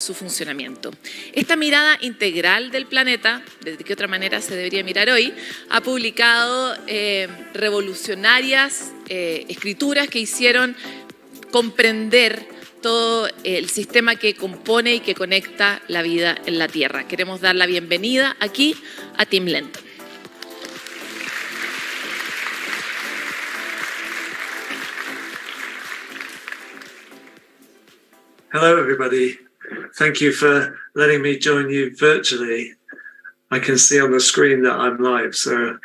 su funcionamiento. Esta mirada integral del planeta, ¿de qué otra manera se debería mirar hoy?, ha publicado revolucionarias escrituras que hicieron comprender todo el sistema que compone y que conecta la vida en la Tierra. Queremos dar la bienvenida aquí a Tim Lenton. Hello, everybody. Thank you for letting me join you virtually. I can see on the screen that I'm live, so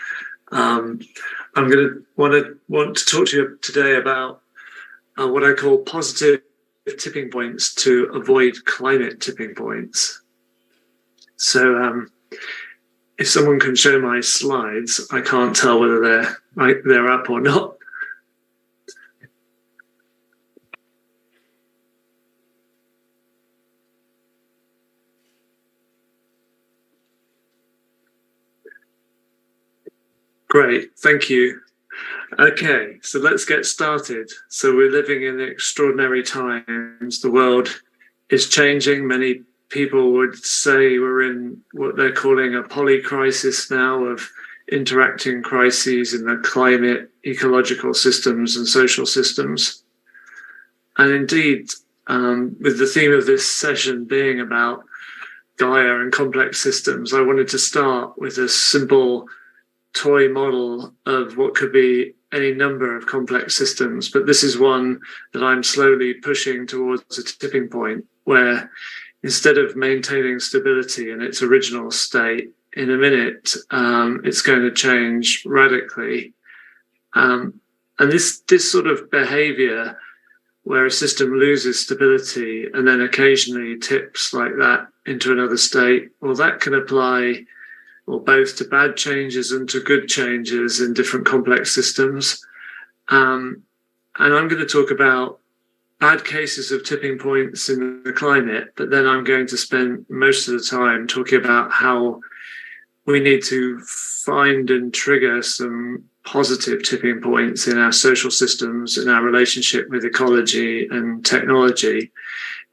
I'm going to want to talk to you today about what I call positive tipping points to avoid climate tipping points. So if someone can show my slides, I can't tell whether they're up or not. Great, thank you. Okay, so let's get started. So we're living in extraordinary times. The world is changing. Many people would say we're in what they're calling a polycrisis now, of interacting crises in the climate, ecological systems and social systems. And indeed, with the theme of this session being about Gaia and complex systems, I wanted to start with a simple toy model of what could be any number of complex systems, but this is one that I'm slowly pushing towards a tipping point where, instead of maintaining stability in its original state, in a minute it's going to change radically. And this sort of behavior where a system loses stability and then occasionally tips like that into another state, well, that can apply both to bad changes and to good changes in different complex systems. And I'm going to talk about bad cases of tipping points in the climate, but then I'm going to spend most of the time talking about how we need to find and trigger some positive tipping points in our social systems, in our relationship with ecology and technology,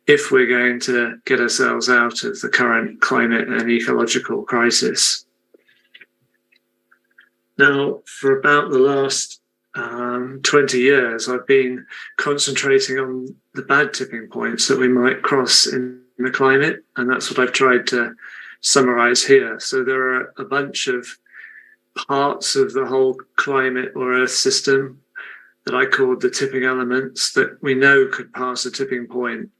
if we're going to get ourselves out of the current climate and ecological crisis. Now, for about the last 20 years, I've been concentrating on the bad tipping points that we might cross in the climate, and that's what I've tried to summarize here. So there are a bunch of parts of the whole climate or Earth system that I called the tipping elements that we know could pass a tipping point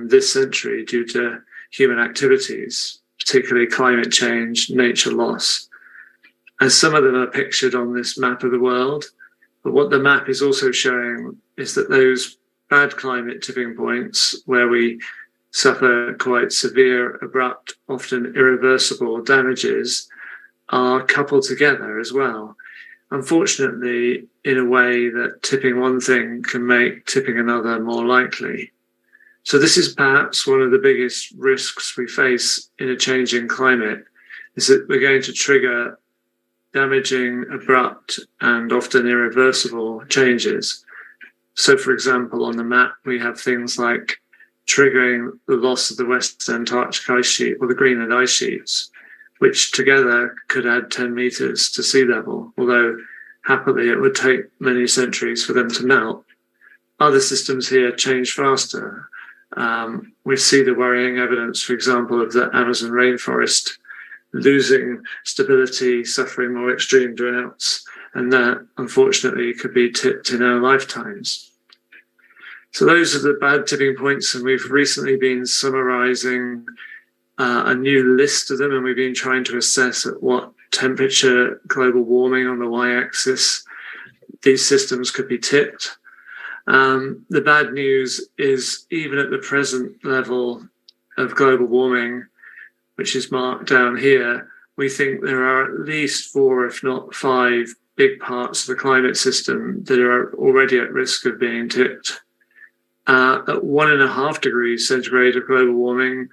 this century due to human activities, particularly climate change, nature loss. And some of them are pictured on this map of the world. But what the map is also showing is that those bad climate tipping points, where we suffer quite severe, abrupt, often irreversible damages, are coupled together as well. Unfortunately, in a way that tipping one thing can make tipping another more likely. So this is perhaps one of the biggest risks we face in a changing climate, is that we're going to trigger damaging, abrupt, and often irreversible changes. So, for example, on the map, we have things like triggering the loss of the West Antarctic ice sheet or the Greenland ice sheets, which together could add 10 meters to sea level, although happily it would take many centuries for them to melt. Other systems here change faster. We see the worrying evidence, for example, of the Amazon rainforest losing stability, suffering more extreme droughts, and that unfortunately could be tipped in our lifetimes. So those are the bad tipping points, and we've recently been summarizing a new list of them, and we've been trying to assess at what temperature, global warming on the y-axis, these systems could be tipped. The bad news is, even at the present level of global warming, which is marked down here, we think there are at least 4, if not 5, big parts of the climate system that are already at risk of being tipped. At 1.5 degrees centigrade of global warming,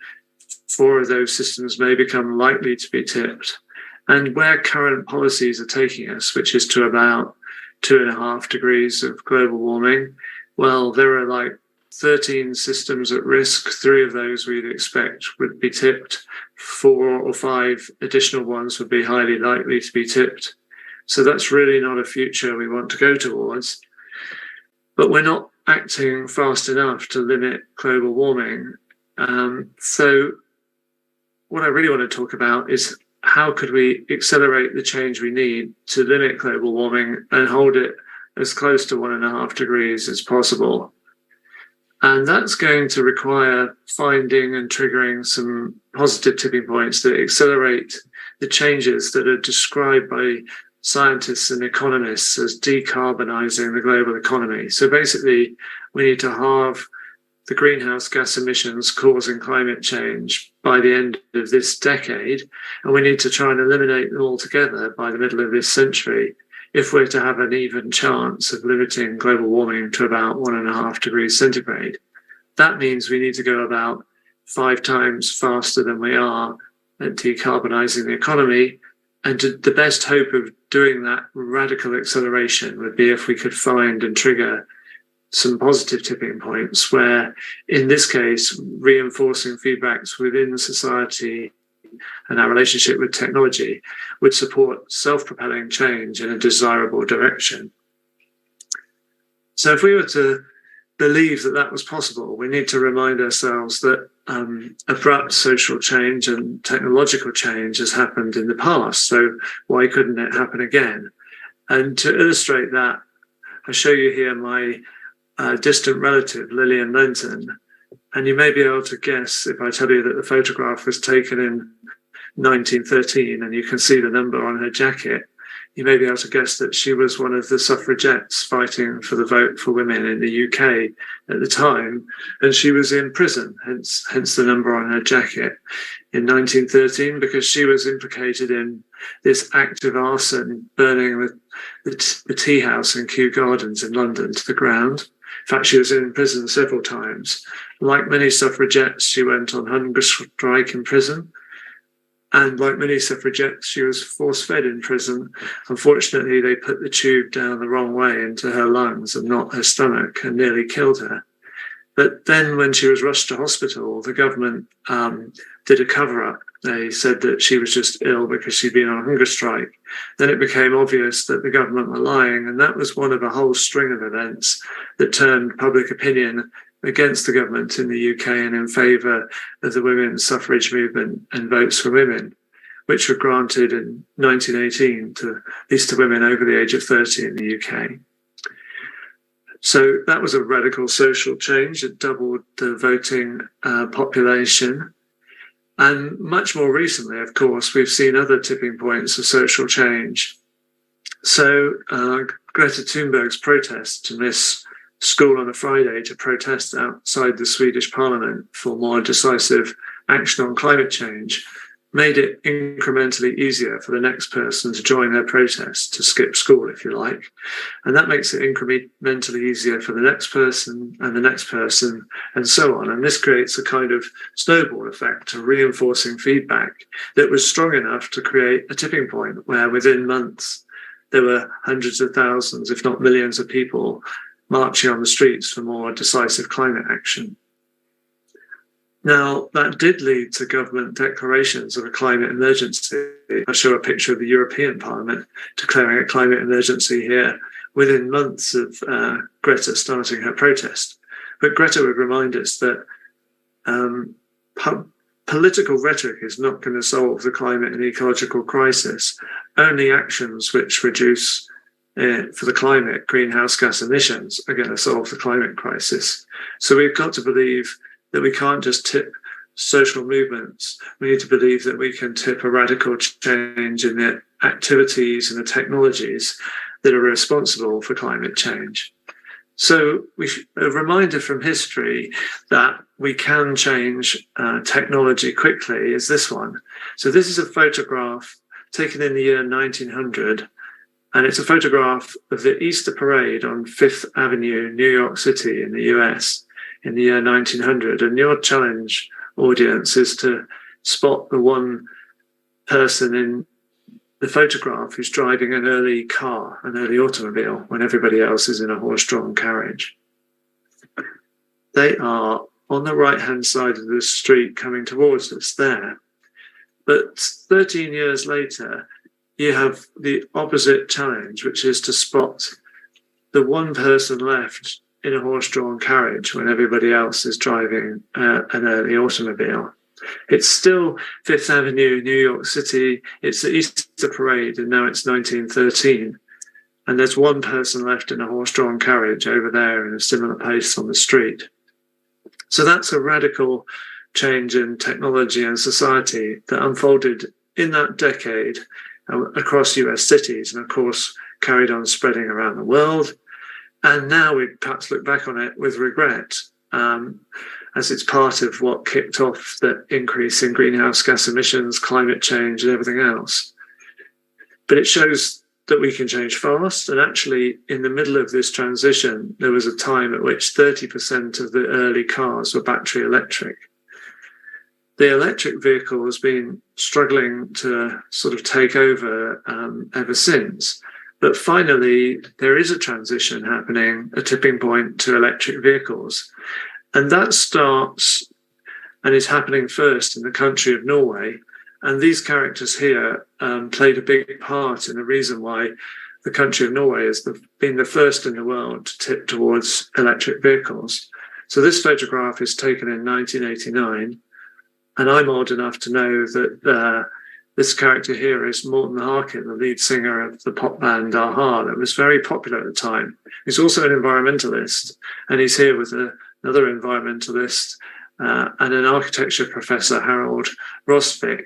4 of those systems may become likely to be tipped. And where current policies are taking us, which is to about 2.5 degrees of global warming, well, there are like 13 systems at risk. 3 of those we'd expect would be tipped. 4 or 5 additional ones would be highly likely to be tipped. So that's really not a future we want to go towards. But we're not acting fast enough to limit global warming. So what I really want to talk about is how could we accelerate the change we need to limit global warming and hold it as close to 1.5 degrees as possible. And that's going to require finding and triggering some positive tipping points that accelerate the changes that are described by scientists and economists as decarbonizing the global economy. So basically, we need to halve the greenhouse gas emissions causing climate change by the end of this decade, and we need to try and eliminate them altogether by the middle of this century if we're to have an even chance of limiting global warming to about 1.5 degrees centigrade. That means we need to go about 5 times faster than we are at decarbonizing the economy. And the best hope of doing that radical acceleration would be if we could find and trigger some positive tipping points where, in this case, reinforcing feedbacks within society and our relationship with technology would support self-propelling change in a desirable direction. So if we were to believe that that was possible, we need to remind ourselves that abrupt social change and technological change has happened in the past. So why couldn't it happen again? And to illustrate that, I show you here my distant relative, Lillian Lenton. And you may be able to guess if I tell you that the photograph was taken in 1913 and you can see the number on her jacket. You may be able to guess that she was one of the suffragettes fighting for the vote for women in the UK at the time, and she was in prison, hence the number on her jacket, in 1913, because she was implicated in this act of arson, burning the tea house in Kew Gardens in London to the ground. In fact, she was in prison several times. Like many suffragettes, she went on hunger strike in prison. And like many suffragettes, she was force-fed in prison. Unfortunately, they put the tube down the wrong way into her lungs and not her stomach and nearly killed her. But then when she was rushed to hospital, the government did a cover-up. They said that she was just ill because she'd been on a hunger strike. Then it became obvious that the government were lying, and that was one of a whole string of events that turned public opinion against the government in the UK and in favour of the women's suffrage movement and votes for women, which were granted in 1918 to at least to women over the age of 30 in the UK. So that was a radical social change. It doubled the voting population. And much more recently, of course, we've seen other tipping points of social change. So Greta Thunberg's protest to miss school on a Friday to protest outside the Swedish parliament for more decisive action on climate change made it incrementally easier for the next person to join their protest, to skip school, if you like. And that makes it incrementally easier for the next person and the next person and so on. And this creates a kind of snowball effect of reinforcing feedback that was strong enough to create a tipping point where within months there were hundreds of thousands, if not millions of people marching on the streets for more decisive climate action. Now, that did lead to government declarations of a climate emergency. I show a picture of the European Parliament declaring a climate emergency here within months of Greta starting her protest. But Greta would remind us that political rhetoric is not going to solve the climate and ecological crisis. Only actions which reduce for the climate, greenhouse gas emissions are going to solve the climate crisis. So we've got to believe that we can't just tip social movements. We need to believe that we can tip a radical change in the activities and the technologies that are responsible for climate change. So a reminder from history that we can change technology quickly is this one. So this is a photograph taken in the year 1900. And it's a photograph of the Easter Parade on Fifth Avenue, New York City in the US in the year 1900. And your challenge, audience, is to spot the one person in the photograph who's driving an early car, an early automobile, when everybody else is in a horse-drawn carriage. they are on the right-hand side of the street coming towards us there. But 13 years later, you have the opposite challenge, which is to spot the one person left in a horse-drawn carriage when everybody else is driving an early automobile. It's still Fifth Avenue, New York City. It's the Easter Parade, and now it's 1913. And there's one person left in a horse-drawn carriage over there in a similar pace on the street. So that's a radical change in technology and society that unfolded in that decade across US cities, and of course carried on spreading around the world. And now we perhaps look back on it with regret, as it's part of what kicked off the increase in greenhouse gas emissions, climate change, and everything else. But it shows that we can change fast. And actually, in the middle of this transition, there was a time at which 30% of the early cars were battery electric. The electric vehicle has been struggling to sort of take over ever since. But finally, there is a transition happening, a tipping point to electric vehicles. And that starts and is happening first in the country of Norway. And these characters here played a big part in the reason why the country of Norway has been the first in the world to tip towards electric vehicles. So this photograph is taken in 1989. And I'm old enough to know that this character here is Morten Harket, the lead singer of the pop band a-ha that was very popular at the time. He's also an environmentalist, and he's here with another environmentalist and an architecture professor, Harold Rosvik.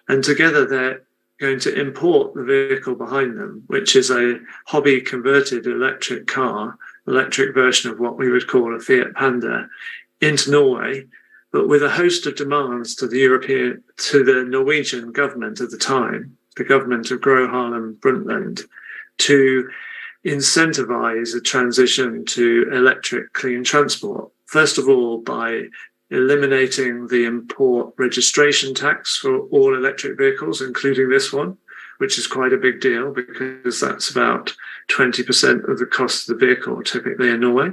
And together they're going to import the vehicle behind them, which is a hobby-converted electric car, electric version of what we would call a Fiat Panda, into Norway, but with a host of demands to the Norwegian government at the time, the government of Gro Harlem Brundtland, to incentivize a transition to electric clean transport. First of all, by eliminating the import registration tax for all electric vehicles, including this one, which is quite a big deal because that's about 20% of the cost of the vehicle, typically in Norway.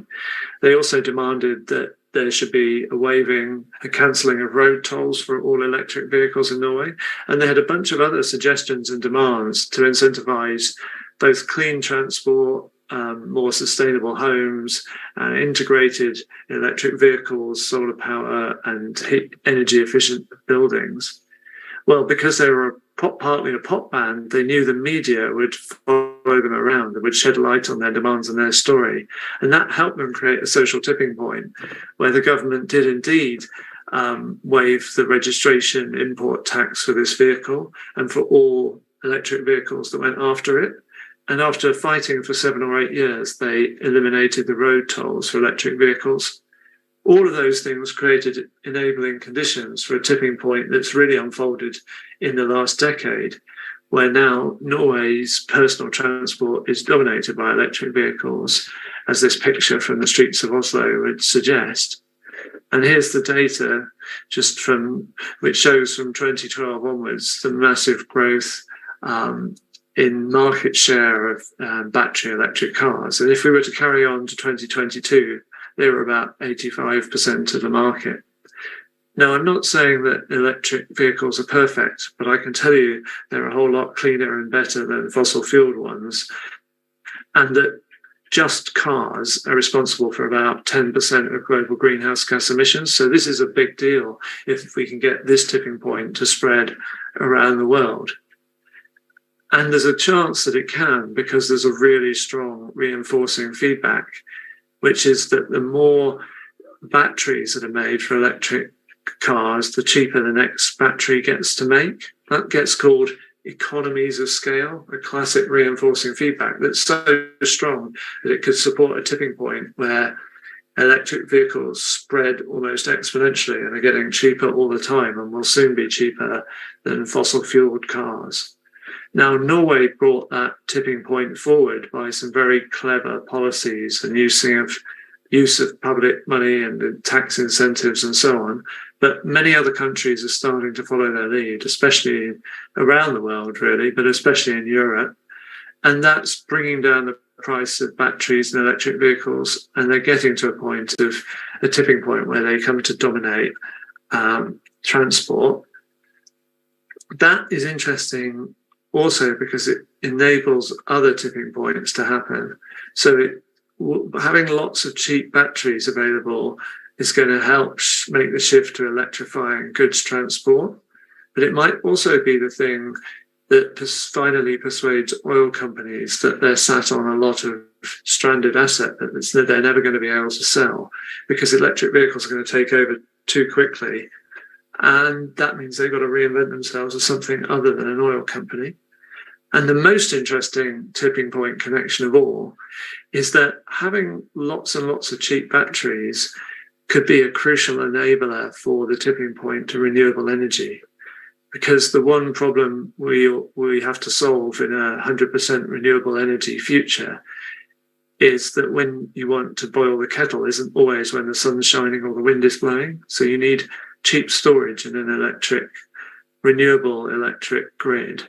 They also demanded that there should be a cancelling of road tolls for all electric vehicles in Norway. And they had a bunch of other suggestions and demands to incentivize both clean transport, more sustainable homes, integrated electric vehicles, solar power, and energy efficient buildings. Well, because they were partly a pop band, they knew the media would follow them around and would shed light on their demands and their story. And that helped them create a social tipping point where the government did indeed waive the registration import tax for this vehicle and for all electric vehicles that went after it. And after fighting for 7 or 8 years, they eliminated the road tolls for electric vehicles. All of those things created enabling conditions for a tipping point that's really unfolded in the last decade, where now Norway's personal transport is dominated by electric vehicles, as this picture from the streets of Oslo would suggest. And here's the data which shows from 2012 onwards the massive growth in market share of battery electric cars. And if we were to carry on to 2022, they were about 85% of the market. Now, I'm not saying that electric vehicles are perfect, but I can tell you they're a whole lot cleaner and better than fossil-fueled ones, and that just cars are responsible for about 10% of global greenhouse gas emissions. So this is a big deal if we can get this tipping point to spread around the world. And there's a chance that it can, because there's a really strong reinforcing feedback, which is that the more batteries that are made for electric cars, the cheaper the next battery gets to make. That gets called economies of scale, a classic reinforcing feedback that's so strong that it could support a tipping point where electric vehicles spread almost exponentially and are getting cheaper all the time and will soon be cheaper than fossil-fueled cars. Now, Norway brought that tipping point forward by some very clever policies and use of public money and tax incentives and so on. But many other countries are starting to follow their lead, especially around the world, really, but especially in Europe. And that's bringing down the price of batteries and electric vehicles, and they're getting to a point of a tipping point where they come to dominate transport. That is interesting also because it enables other tipping points to happen. So having lots of cheap batteries available is going to help make the shift to electrifying goods transport. But it might also be the thing that finally persuades oil companies that they're sat on a lot of stranded asset that they're never going to be able to sell, because electric vehicles are going to take over too quickly. And that means they've got to reinvent themselves as something other than an oil company. And the most interesting tipping point connection of all is that having lots and lots of cheap batteries could be a crucial enabler for the tipping point to renewable energy. Because the one problem we have to solve in a 100% renewable energy future is that when you want to boil the kettle isn't always when the sun's shining or the wind is blowing. So you need cheap storage in an renewable electric grid.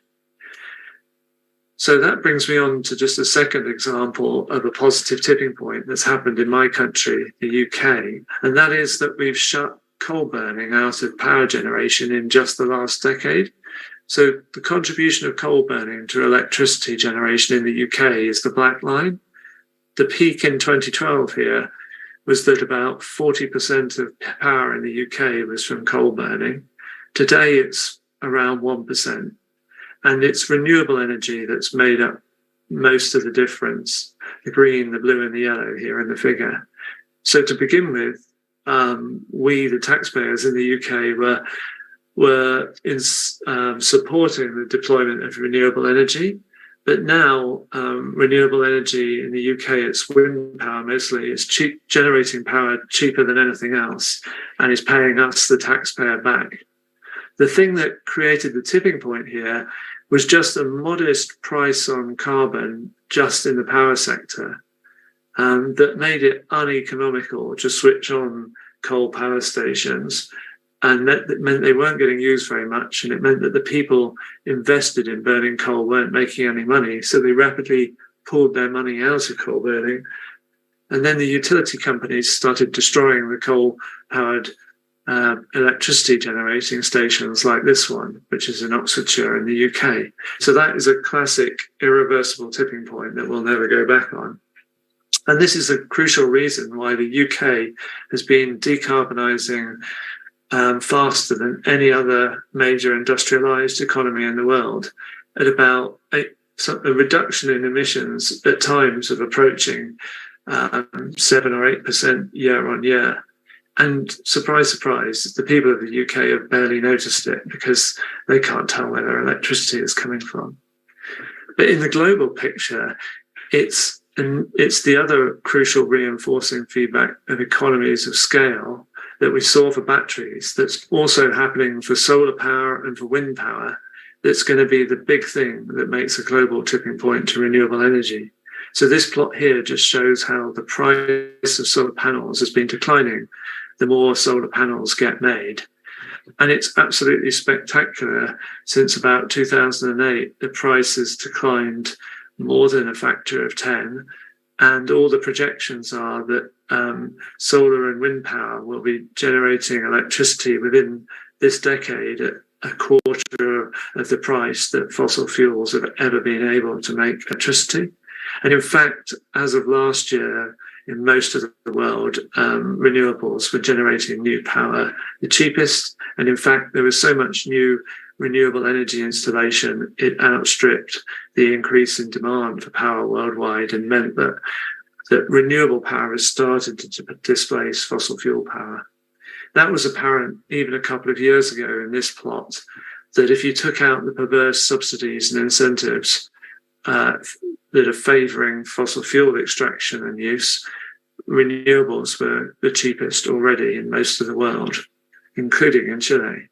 So that brings me on to just a second example of a positive tipping point that's happened in my country, the UK, and that is that we've shut coal burning out of power generation in just the last decade. So the contribution of coal burning to electricity generation in the UK is the black line. The peak in 2012 here was that about 40% of power in the UK was from coal burning. Today it's around 1%. And it's renewable energy that's made up most of the difference, the green, the blue and the yellow here in the figure. So to begin with, we, the taxpayers in the UK, were supporting the deployment of renewable energy. But now renewable energy in the UK, it's wind power mostly, it's cheap, generating power cheaper than anything else, and is paying us, the taxpayer, back. The thing that created the tipping point here was just a modest price on carbon just in the power sector. That made it uneconomical to switch on coal power stations, and that meant they weren't getting used very much, and it meant that the people invested in burning coal weren't making any money, so they rapidly pulled their money out of coal burning. And then the utility companies started destroying the coal-powered electricity generating stations like this one, which is in Oxfordshire in the UK. So that is a classic irreversible tipping point that we'll never go back on. And this is a crucial reason why the UK has been decarbonising faster than any other major industrialised economy in the world, at about a reduction in emissions at times of approaching 7 or 8% year on year. And surprise, surprise, the people of the UK have barely noticed it because they can't tell where their electricity is coming from. But in the global picture, it's the other crucial reinforcing feedback of economies of scale that we saw for batteries that's also happening for solar power and for wind power that's going to be the big thing that makes a global tipping point to renewable energy. So this plot here just shows how the price of solar panels has been declining the more solar panels get made. And it's absolutely spectacular. Since about 2008, the price has declined more than a factor of 10. And all the projections are that solar and wind power will be generating electricity within this decade at a quarter of the price that fossil fuels have ever been able to make electricity. And in fact, as of last year, in most of the world, renewables were generating new power the cheapest. And in fact, there was so much new renewable energy installation, it outstripped the increase in demand for power worldwide and meant that renewable power has started to displace fossil fuel power. That was apparent even a couple of years ago in this plot, that if you took out the perverse subsidies and incentives that are favouring fossil fuel extraction and use, renewables were the cheapest already in most of the world, including in Chile.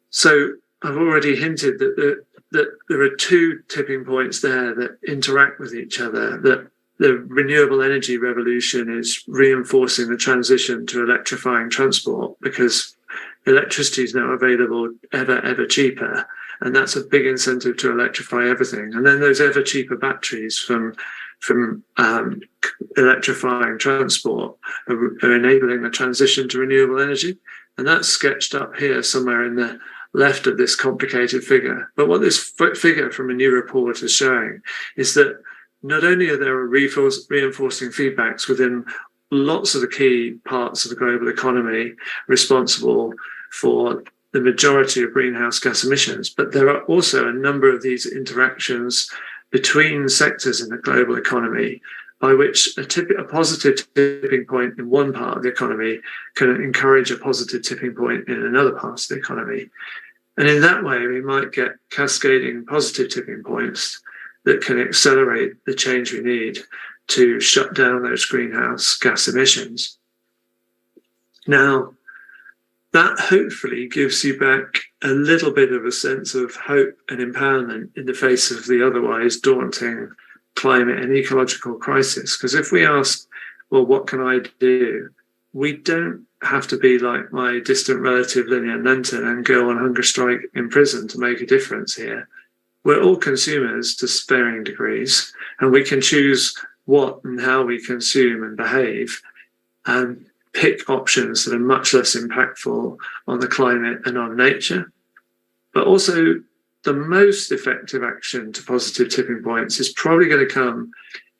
So I've already hinted that there are two tipping points there that interact with each other, that the renewable energy revolution is reinforcing the transition to electrifying transport because electricity is now available ever cheaper. And that's a big incentive to electrify everything. And then those ever cheaper batteries from electrifying transport are enabling the transition to renewable energy. And that's sketched up here somewhere in the left of this complicated figure. But what this figure from a new report is showing is that not only are there reinforcing feedbacks within lots of the key parts of the global economy responsible for the majority of greenhouse gas emissions, but there are also a number of these interactions between sectors in the global economy by which a positive tipping point in one part of the economy can encourage a positive tipping point in another part of the economy. And in that way, we might get cascading positive tipping points that can accelerate the change we need to shut down those greenhouse gas emissions. Now, that hopefully gives you back a little bit of a sense of hope and empowerment in the face of the otherwise daunting climate and ecological crisis. Because if we ask, well, what can I do? We don't have to be like my distant relative Lillian Lenton and go on hunger strike in prison to make a difference here. We're all consumers to varying degrees, and we can choose what and how we consume and behave and pick options that are much less impactful on the climate and on nature. But also, the most effective action to positive tipping points is probably going to come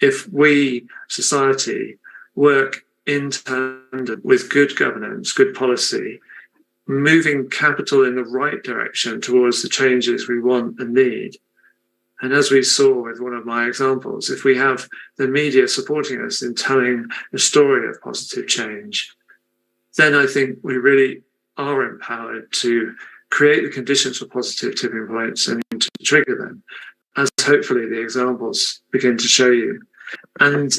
if we, society, work in tandem with good governance, good policy, moving capital in the right direction towards the changes we want and need. And as we saw with one of my examples, if we have the media supporting us in telling the story of positive change, then I think we really are empowered to create the conditions for positive tipping points and to trigger them, as hopefully the examples begin to show you. And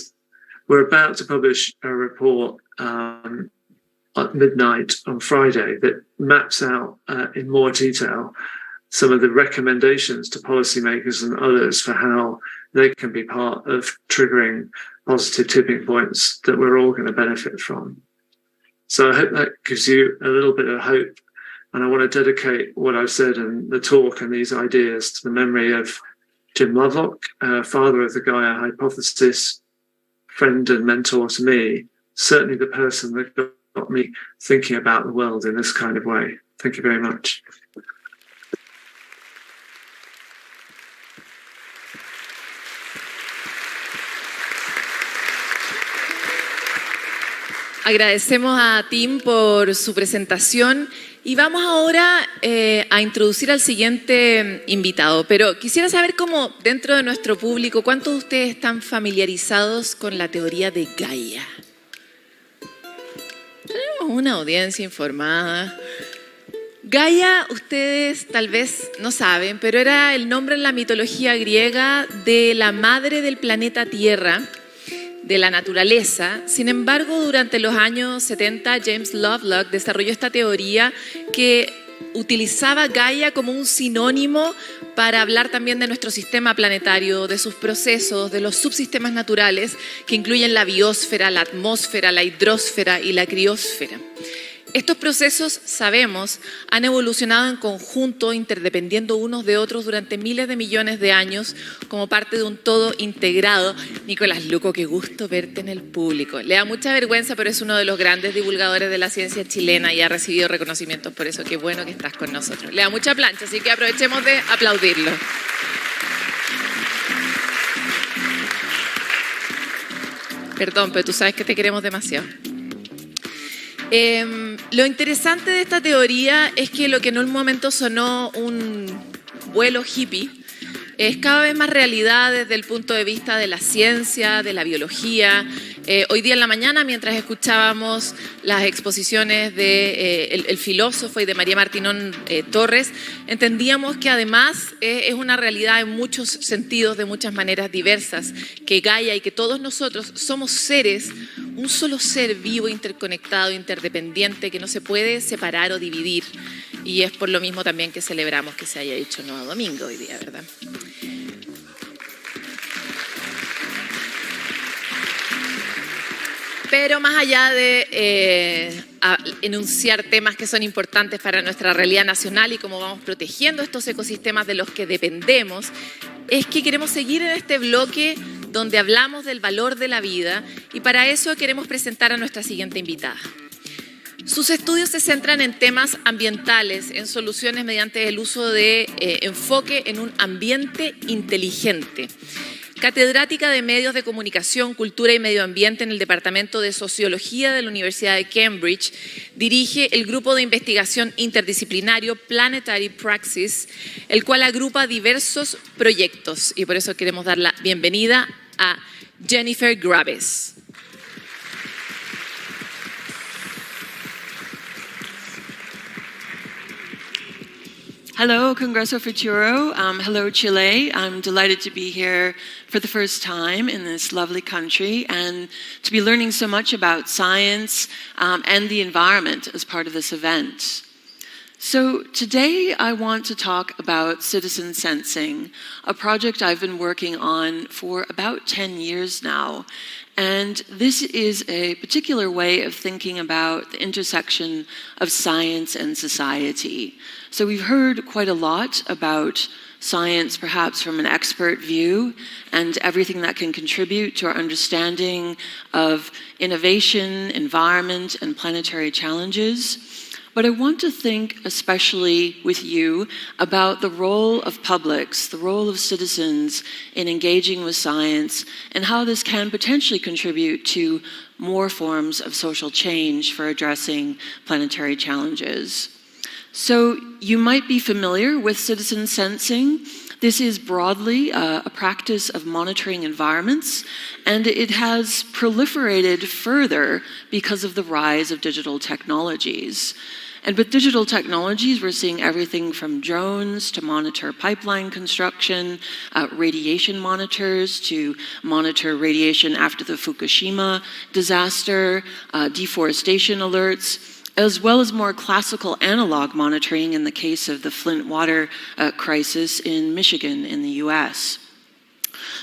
we're about to publish a report at midnight on Friday that maps out in more detail some of the recommendations to policymakers and others for how they can be part of triggering positive tipping points that we're all going to benefit from. So I hope that gives you a little bit of hope. And I want to dedicate what I've said in the talk and these ideas to the memory of Jim Lovelock, father of the Gaia hypothesis, friend and mentor to me, certainly the person that got me thinking about the world in this kind of way. Thank you very much. Agradecemos a Tim por su presentación y vamos ahora a introducir al siguiente invitado. Pero quisiera saber cómo dentro de nuestro público, ¿cuántos de ustedes están familiarizados con la teoría de Gaia? Tenemos una audiencia informada. Gaia, ustedes tal vez no saben, pero era el nombre en la mitología griega de la madre del planeta Tierra, de la naturaleza. Sin embargo, durante los años 70, James Lovelock desarrolló esta teoría que utilizaba Gaia como un sinónimo para hablar también de nuestro sistema planetario, de sus procesos, de los subsistemas naturales que incluyen la biosfera, la atmósfera, la hidrosfera y la criósfera. Estos procesos, sabemos, han evolucionado en conjunto, interdependiendo unos de otros durante miles de millones de años como parte de un todo integrado. Nicolás Luco, qué gusto verte en el público. Le da mucha vergüenza, pero es uno de los grandes divulgadores de la ciencia chilena y ha recibido reconocimientos por eso. Qué bueno que estás con nosotros. Le da mucha plancha, así que aprovechemos de aplaudirlo. Perdón, pero tú sabes que te queremos demasiado. Lo interesante de esta teoría es que lo que en un momento sonó un vuelo hippie es cada vez más realidad desde el punto de vista de la ciencia, de la biología. Hoy día en la mañana, mientras escuchábamos las exposiciones de el filósofo y de María Martinón Torres, entendíamos que además es una realidad en muchos sentidos, de muchas maneras diversas, que Gaia y que todos nosotros somos seres, un solo ser vivo, interconectado, interdependiente, que no se puede separar o dividir. Y es por lo mismo también que celebramos que se haya hecho Nuevo Domingo hoy día, ¿verdad? Pero más allá de a enunciar temas que son importantes para nuestra realidad nacional y cómo vamos protegiendo estos ecosistemas de los que dependemos, es que queremos seguir en este bloque donde hablamos del valor de la vida y para eso queremos presentar a nuestra siguiente invitada. Sus estudios se centran en temas ambientales, en soluciones mediante el uso de enfoque en un ambiente inteligente. Catedrática de Medios de Comunicación, Cultura y Medio Ambiente en el Departamento de Sociología de la Universidad de Cambridge, dirige el grupo de investigación interdisciplinario Planetary Praxis, el cual agrupa diversos proyectos. Y por eso queremos dar la bienvenida a Jennifer Graves. Hello, Congreso Futuro. Hello, Chile. I'm delighted to be here for the first time in this lovely country and to be learning so much about science and the environment as part of this event. So today I want to talk about citizen sensing, a project I've been working on for about 10 years now. And this is a particular way of thinking about the intersection of science and society. So we've heard quite a lot about science, perhaps from an expert view, and everything that can contribute to our understanding of innovation, environment, and planetary challenges. But I want to think especially with you about the role of publics, the role of citizens in engaging with science, and how this can potentially contribute to more forms of social change for addressing planetary challenges. So you might be familiar with citizen sensing. This is broadly a practice of monitoring environments, and it has proliferated further because of the rise of digital technologies. And with digital technologies, we're seeing everything from drones to monitor pipeline construction, radiation monitors to monitor radiation after the Fukushima disaster, deforestation alerts, as well as more classical analog monitoring in the case of the Flint water crisis in Michigan in the US.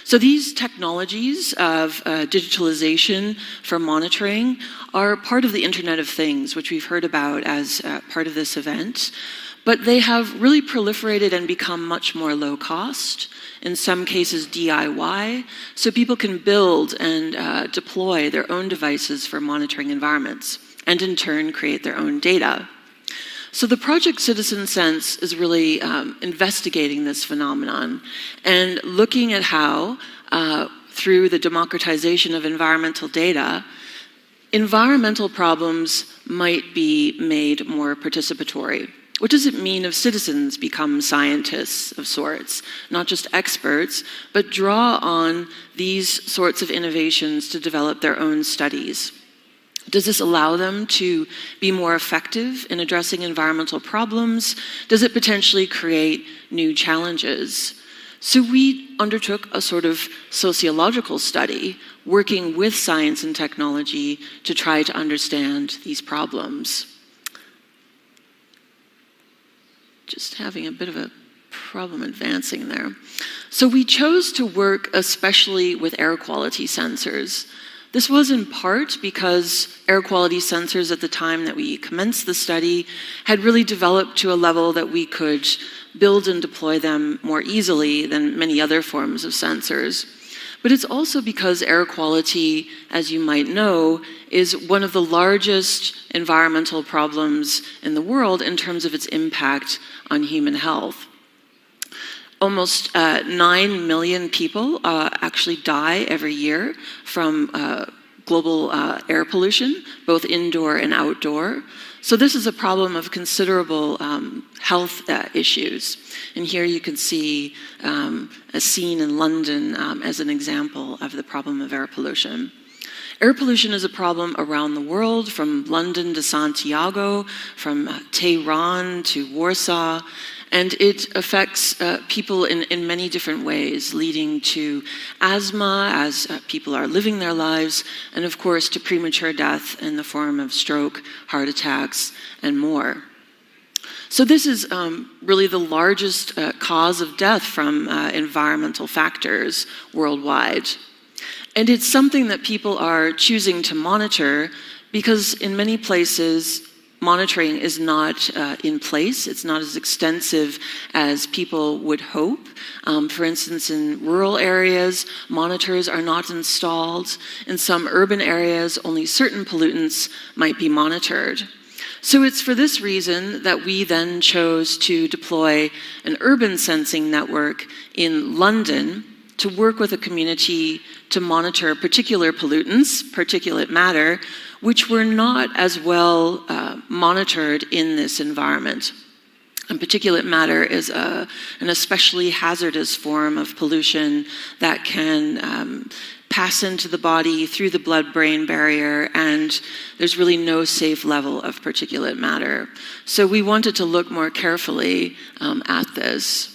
So these technologies of digitalization for monitoring are part of the Internet of Things, which we've heard about as part of this event, but they have really proliferated and become much more low cost, in some cases DIY, so people can build and deploy their own devices for monitoring environments, and in turn create their own data. So the project Citizen Sense is really investigating this phenomenon and looking at how, through the democratization of environmental data, environmental problems might be made more participatory. What does it mean if citizens become scientists of sorts, not just experts, but draw on these sorts of innovations to develop their own studies? Does this allow them to be more effective in addressing environmental problems? Does it potentially create new challenges? So we undertook a sort of sociological study working with science and technology to try to understand these problems. Just having a bit of a problem advancing there. So we chose to work especially with air quality sensors. This was in part because air quality sensors at the time that we commenced the study had really developed to a level that we could build and deploy them more easily than many other forms of sensors. But it's also because air quality, as you might know, is one of the largest environmental problems in the world in terms of its impact on human health. Almost 9 million people actually die every year from global air pollution, both indoor and outdoor. So this is a problem of considerable health issues. And here you can see a scene in London as an example of the problem of air pollution. Air pollution is a problem around the world, from London to Santiago, from Tehran to Warsaw, and it affects people in many different ways, leading to asthma as people are living their lives, and of course to premature death in the form of stroke, heart attacks, and more. So this is really the largest cause of death from environmental factors worldwide. And it's something that people are choosing to monitor because in many places, monitoring is not in place. It's not as extensive as people would hope. For instance, in rural areas, monitors are not installed. In some urban areas, only certain pollutants might be monitored. So it's for this reason that we then chose to deploy an urban sensing network in London to work with a community to monitor particular pollutants, particulate matter, which were not as well monitored in this environment. And particulate matter is an especially hazardous form of pollution that can pass into the body through the blood-brain barrier, and there's really no safe level of particulate matter. So we wanted to look more carefully at this.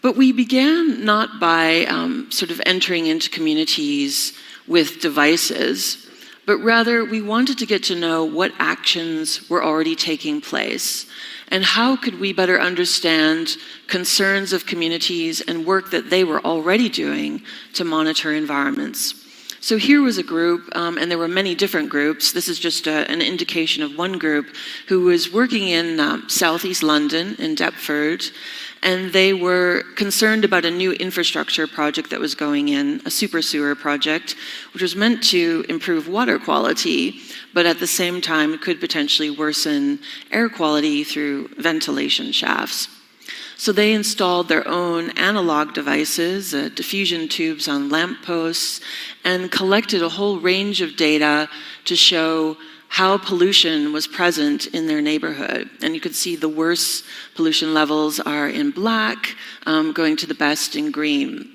But we began not by sort of entering into communities with devices, but rather we wanted to get to know what actions were already taking place and how could we better understand concerns of communities and work that they were already doing to monitor environments. So here was a group, and there were many different groups. This is just an indication of one group who was working in southeast London, in Deptford, and they were concerned about a new infrastructure project that was going in, a super sewer project, which was meant to improve water quality, but at the same time could potentially worsen air quality through ventilation shafts. So they installed their own analog devices, diffusion tubes on lampposts, and collected a whole range of data to show how pollution was present in their neighborhood. And you could see the worst pollution levels are in black, going to the best in green.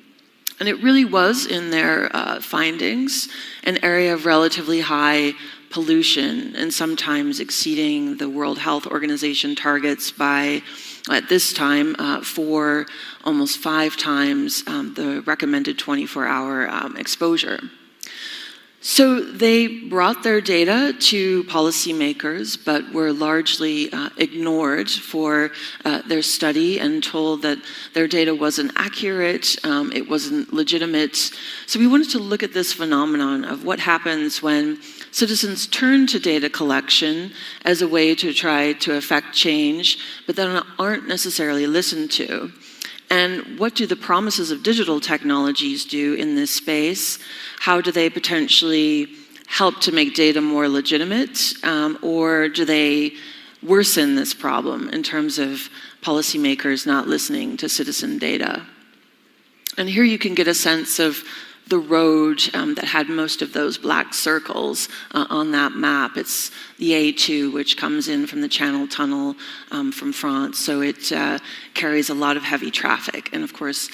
And it really was, in their findings, an area of relatively high pollution, and sometimes exceeding the World Health Organization targets by, at this time, almost 5 times the recommended 24-hour exposure. So they brought their data to policymakers, but were largely ignored for their study and told that their data wasn't accurate, it wasn't legitimate. So we wanted to look at this phenomenon of what happens when citizens turn to data collection as a way to try to affect change, but then aren't necessarily listened to. And what do the promises of digital technologies do in this space? How do they potentially help to make data more legitimate, or do they worsen this problem in terms of policymakers not listening to citizen data? And here you can get a sense of the road that had most of those black circles on that map. It's the A2, which comes in from the Channel Tunnel from France, so it carries a lot of heavy traffic. And of course,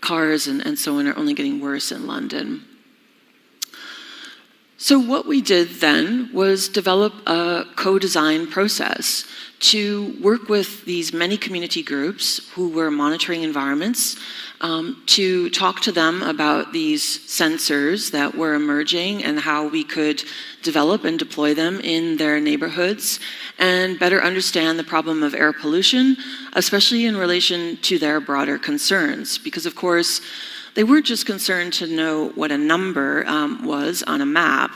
cars and so on are only getting worse in London. So what we did then was develop a co-design process to work with these many community groups who were monitoring environments, to talk to them about these sensors that were emerging and how we could develop and deploy them in their neighborhoods and better understand the problem of air pollution, especially in relation to their broader concerns. Because of course, they weren't just concerned to know what a number was on a map.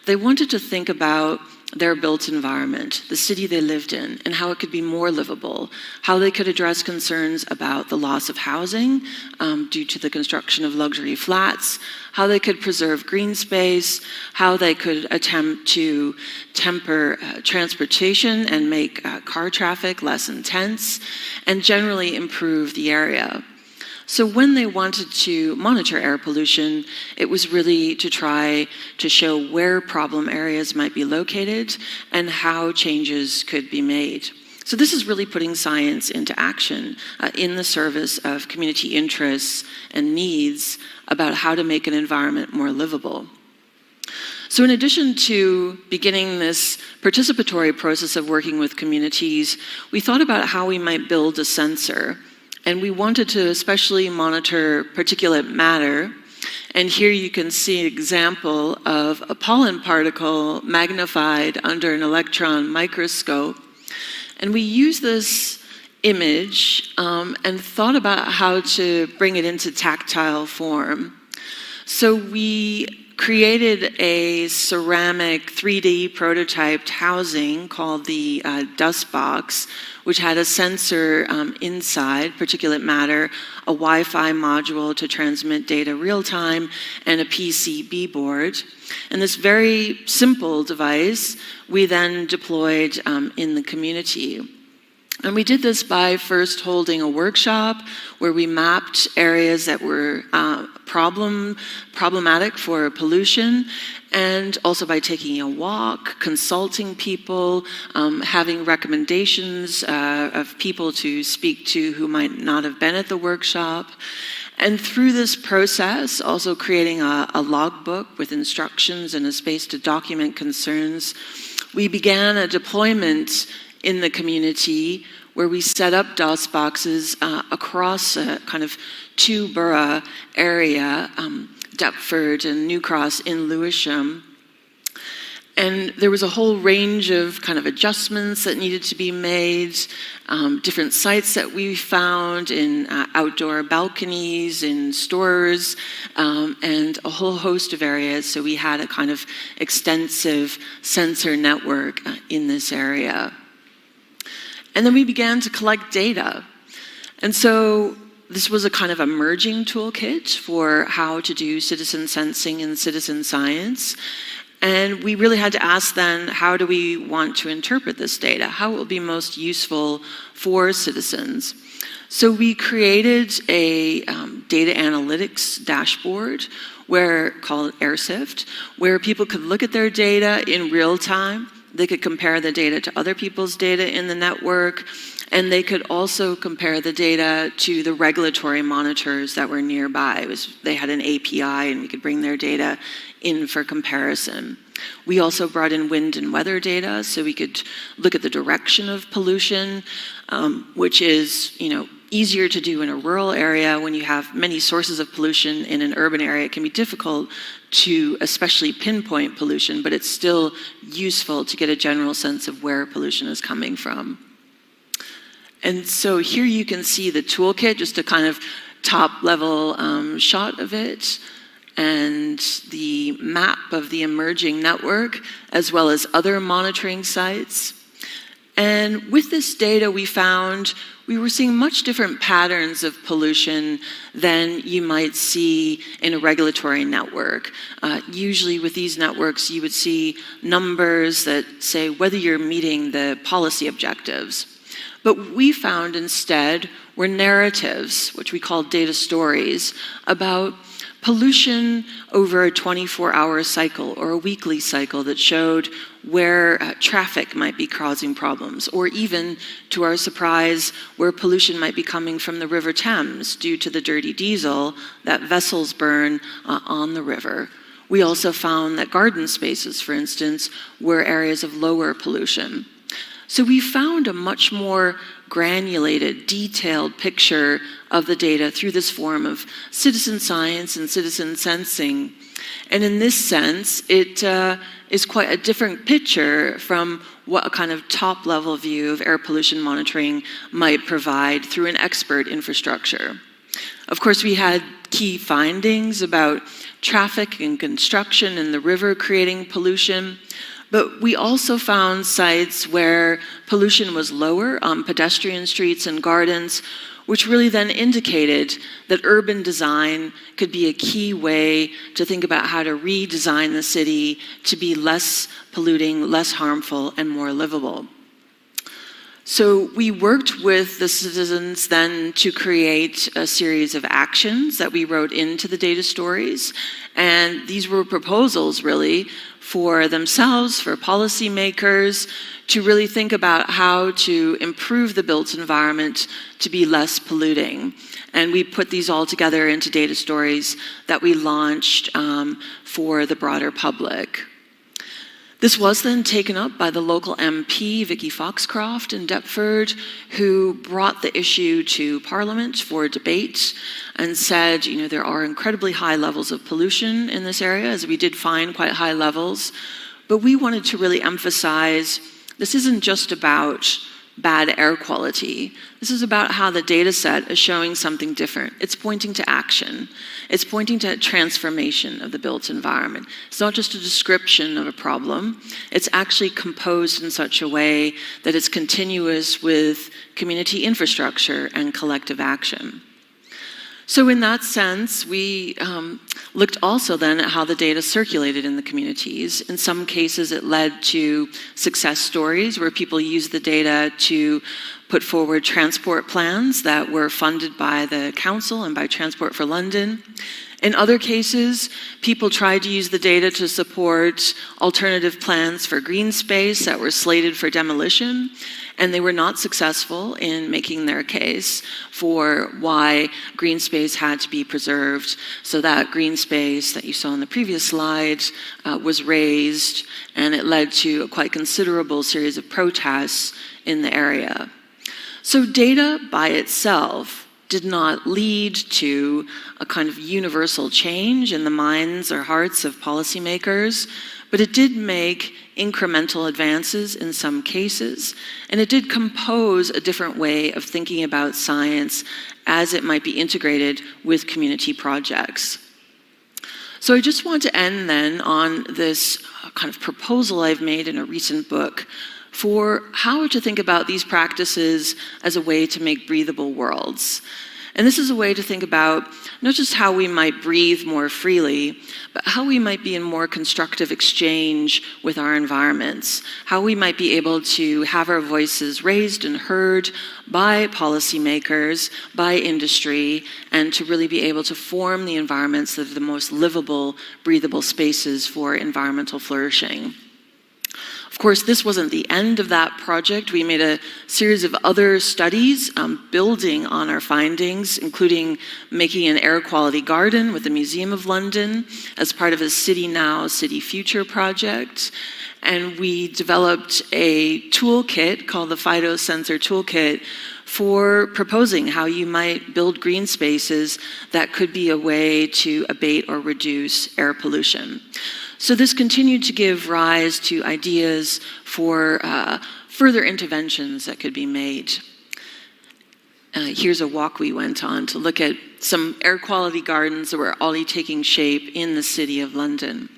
They wanted to think about their built environment, the city they lived in, and how it could be more livable, how they could address concerns about the loss of housing due to the construction of luxury flats, how they could preserve green space, how they could attempt to temper transportation and make car traffic less intense, and generally improve the area. So when they wanted to monitor air pollution, it was really to try to show where problem areas might be located and how changes could be made. So this is really putting science into action in the service of community interests and needs about how to make an environment more livable. So in addition to beginning this participatory process of working with communities, we thought about how we might build a sensor. And we wanted to especially monitor particulate matter. And here you can see an example of a pollen particle magnified under an electron microscope. And we used this image and thought about how to bring it into tactile form. So we created a ceramic 3D prototyped housing called the dust box, which had a sensor inside, particulate matter, a Wi-Fi module to transmit data real time, and a PCB board. And this very simple device we then deployed in the community. And we did this by first holding a workshop where we mapped areas that were problematic for pollution, and also by taking a walk, consulting people, having recommendations of people to speak to who might not have been at the workshop. And through this process, also creating a logbook with instructions and a space to document concerns, we began a deployment in the community where we set up dust boxes across a kind of two-borough area, Deptford and New Cross in Lewisham. And there was a whole range of kind of adjustments that needed to be made, different sites that we found in outdoor balconies, in stores, and a whole host of areas. So we had a kind of extensive sensor network in this area. And then we began to collect data. And so this was a kind of emerging toolkit for how to do citizen sensing and citizen science. And we really had to ask then, how do we want to interpret this data? How it will be most useful for citizens? So we created a data analytics dashboard called AirSift, where people could look at their data in real time. They could compare the data to other people's data in the network, and they could also compare the data to the regulatory monitors that were nearby. They had an API, and we could bring their data in for comparison. We also brought in wind and weather data, so we could look at the direction of pollution, which is, easier to do in a rural area. When you have many sources of pollution in an urban area, it can be difficult to especially pinpoint pollution, but it's still useful to get a general sense of where pollution is coming from. And so here you can see the toolkit, just a kind of top level shot of it, and the map of the emerging network, as well as other monitoring sites. And with this data, we found we were seeing much different patterns of pollution than you might see in a regulatory network. Usually with these networks, you would see numbers that say whether you're meeting the policy objectives. But what we found instead were narratives, which we called data stories, about pollution over a 24-hour cycle or a weekly cycle that showed where traffic might be causing problems, or even, to our surprise, where pollution might be coming from the River Thames due to the dirty diesel that vessels burn on the river. We also found that garden spaces, for instance, were areas of lower pollution. So we found a much more granulated, detailed picture of the data through this form of citizen science and citizen sensing. And in this sense, it is quite a different picture from what a kind of top-level view of air pollution monitoring might provide through an expert infrastructure. Of course, we had key findings about traffic and construction in the river creating pollution. But we also found sites where pollution was lower on pedestrian streets and gardens, which really then indicated that urban design could be a key way to think about how to redesign the city to be less polluting, less harmful, and more livable. So we worked with the citizens then to create a series of actions that we wrote into the data stories. And these were proposals really for themselves, for policymakers, to really think about how to improve the built environment to be less polluting. And we put these all together into data stories that we launched for the broader public. This was then taken up by the local MP, Vicky Foxcroft in Deptford, who brought the issue to Parliament for debate and said, there are incredibly high levels of pollution in this area, as we did find quite high levels, but we wanted to really emphasize this isn't just about bad air quality. This is about how the data set is showing something different. It's pointing to action. It's pointing to transformation of the built environment. It's not just a description of a problem. It's actually composed in such a way that it's continuous with community infrastructure and collective action. So in that sense, we looked also then at how the data circulated in the communities. In some cases, it led to success stories where people used the data to put forward transport plans that were funded by the council and by Transport for London. In other cases, people tried to use the data to support alternative plans for green space that were slated for demolition, and they were not successful in making their case for why green space had to be preserved. So that green space that you saw in the previous slide was razed, and it led to a quite considerable series of protests in the area. So data by itself did not lead to a kind of universal change in the minds or hearts of policymakers, but it did make incremental advances in some cases, and it did compose a different way of thinking about science as it might be integrated with community projects. So I just want to end then on this kind of proposal I've made in a recent book for how to think about these practices as a way to make breathable worlds. And this is a way to think about not just how we might breathe more freely, but how we might be in more constructive exchange with our environments, how we might be able to have our voices raised and heard by policymakers, by industry, and to really be able to form the environments that are the most livable, breathable spaces for environmental flourishing. Of course, this wasn't the end of that project. We made a series of other studies building on our findings, including making an air quality garden with the Museum of London as part of a City Now, City Future project. And we developed a toolkit called the Phytosensor Toolkit for proposing how you might build green spaces that could be a way to abate or reduce air pollution. So this continued to give rise to ideas for further interventions that could be made. Here's a walk we went on to look at some air quality gardens that were already taking shape in the City of London.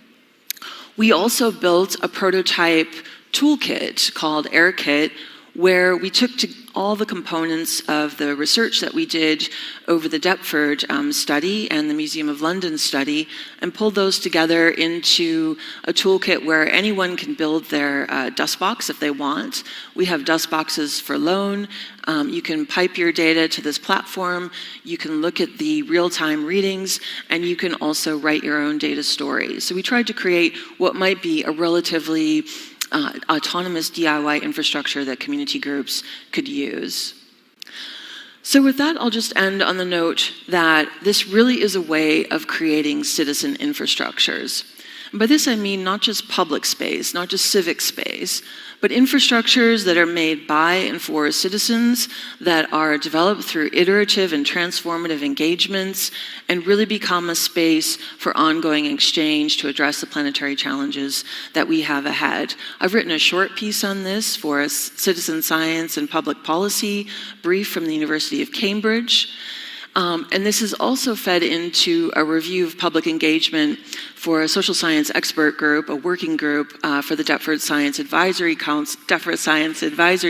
We also built a prototype toolkit called AirKit, where we took all the components of the research that we did over the Deptford study and the Museum of London study and pulled those together into a toolkit where anyone can build their dust box if they want. We have dust boxes for loan. You can pipe your data to this platform. You can look at the real-time readings, and you can also write your own data stories. So we tried to create what might be a relatively autonomous DIY infrastructure that community groups could use. So with that, I'll just end on the note that this really is a way of creating citizen infrastructures. And by this I mean not just public space, not just civic space, but infrastructures that are made by and for citizens, that are developed through iterative and transformative engagements, and really become a space for ongoing exchange to address the planetary challenges that we have ahead. I've written a short piece on this for a citizen science and public policy brief from the University of Cambridge. And this is also fed into a review of public engagement for a social science expert group, a working group for the Deptford Science Advisory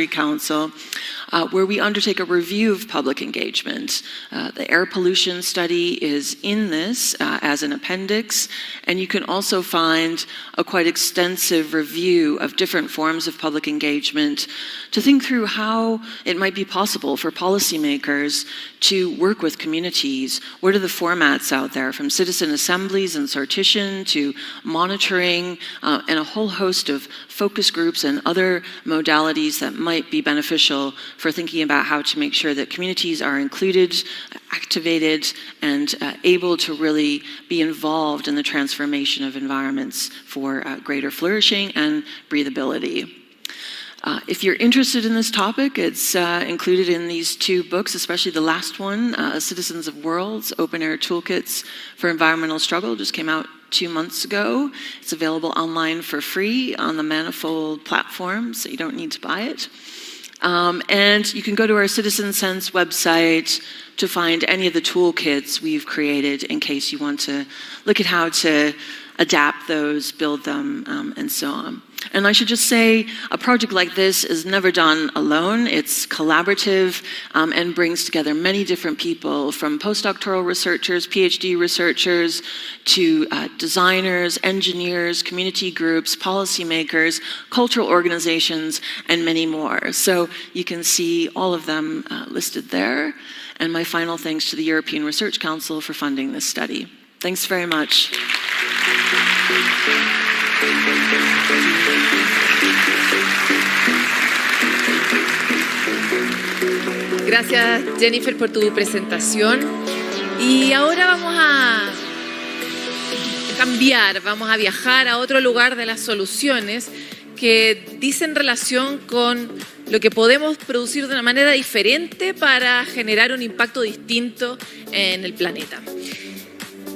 Council, where we undertake a review of public engagement. The air pollution study is in this as an appendix, and you can also find a quite extensive review of different forms of public engagement to think through how it might be possible for policymakers to work with communities. What are the formats out there, from citizen assemblies and sortition to monitoring and a whole host of focus groups and other modalities that might be beneficial for thinking about how to make sure that communities are included, activated, and able to really be involved in the transformation of environments for greater flourishing and breathability. If you're interested in this topic, it's included in these two books, especially the last one, Citizens of Worlds, Open Air Toolkits for Environmental Struggle, just came out 2 months ago. It's available online for free on the Manifold platform, so you don't need to buy it. And you can go to our Citizen Sense website to find any of the toolkits we've created in case you want to look at how to adapt those, build them, and so on. And I should just say, a project like this is never done alone. It's collaborative and brings together many different people, from postdoctoral researchers, PhD researchers, to designers, engineers, community groups, policymakers, cultural organizations, and many more. So you can see all of them listed there. And my final thanks to the European Research Council for funding this study. Thanks very much. Gracias, Jennifer, por tu presentación. Y ahora vamos a cambiar, vamos a viajar a otro lugar de las soluciones que dicen relación con lo que podemos producir de una manera diferente para generar un impacto distinto en el planeta.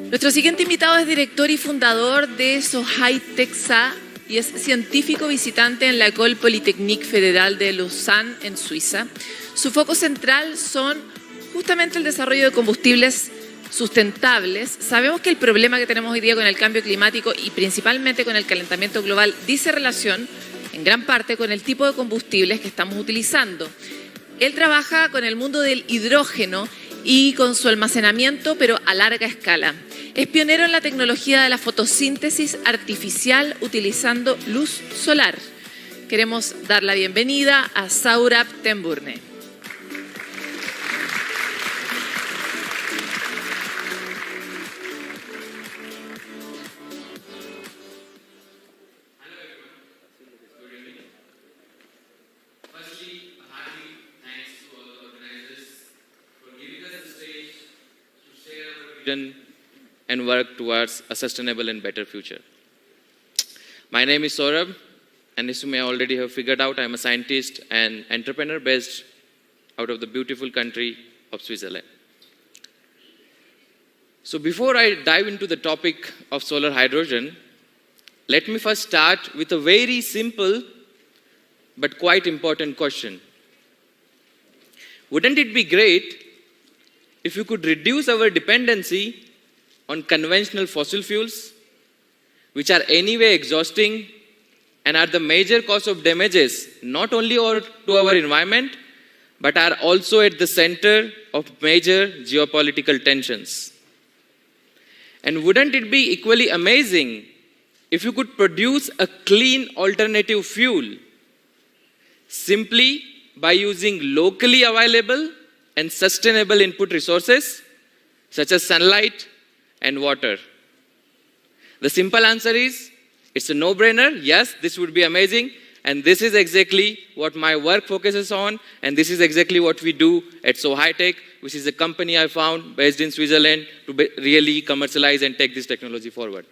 Nuestro siguiente invitado es director y fundador de Sohai Texa y es científico visitante en la École Polytechnique Federal de Lausanne, en Suiza. Su foco central son justamente el desarrollo de combustibles sustentables. Sabemos que el problema que tenemos hoy día con el cambio climático y principalmente con el calentamiento global dice relación en gran parte con el tipo de combustibles que estamos utilizando. Él trabaja con el mundo del hidrógeno y con su almacenamiento, pero a larga escala. Es pionero en la tecnología de la fotosíntesis artificial utilizando luz solar. Queremos dar la bienvenida a Saurabh Temburne. And work towards a sustainable and better future. My name is Saurabh, and as you may already have figured out, I am a scientist and entrepreneur based out of the beautiful country of Switzerland. So before I dive into the topic of solar hydrogen, let me first start with a very simple but quite important question. Wouldn't it be great if we could reduce our dependency on conventional fossil fuels, which are anyway exhausting and are the major cause of damages not only to our environment, but are also at the center of major geopolitical tensions? And wouldn't it be equally amazing if you could produce a clean alternative fuel simply by using locally available and sustainable input resources such as sunlight and water? The simple answer is, it's a no-brainer. Yes, this would be amazing. And this is exactly what my work focuses on. And this is exactly what we do at Sohai Tech, which is a company I found based in Switzerland to really commercialize and take this technology forward.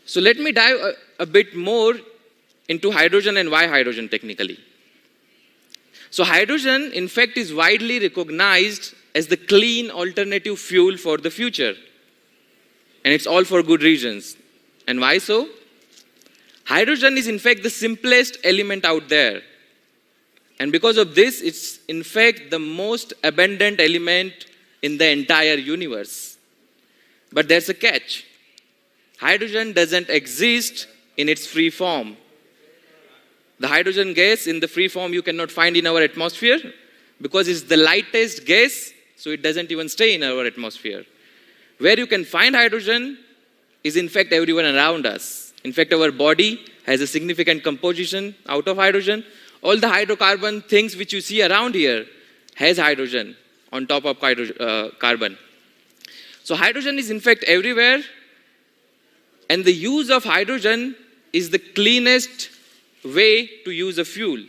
So let me dive a bit more into hydrogen and why hydrogen technically. So hydrogen, in fact, is widely recognized as the clean alternative fuel for the future. And it's all for good reasons. And why so? Hydrogen is in fact the simplest element out there. And because of this, it's in fact the most abundant element in the entire universe. But there's a catch. Hydrogen doesn't exist in its free form. The hydrogen gas in the free form you cannot find in our atmosphere because it's the lightest gas, so it doesn't even stay in our atmosphere. Where you can find hydrogen is in fact everyone around us. In fact, our body has a significant composition out of hydrogen. All the hydrocarbon things which you see around here has hydrogen on top of carbon. So hydrogen is in fact everywhere, and the use of hydrogen is the cleanest way to use a fuel.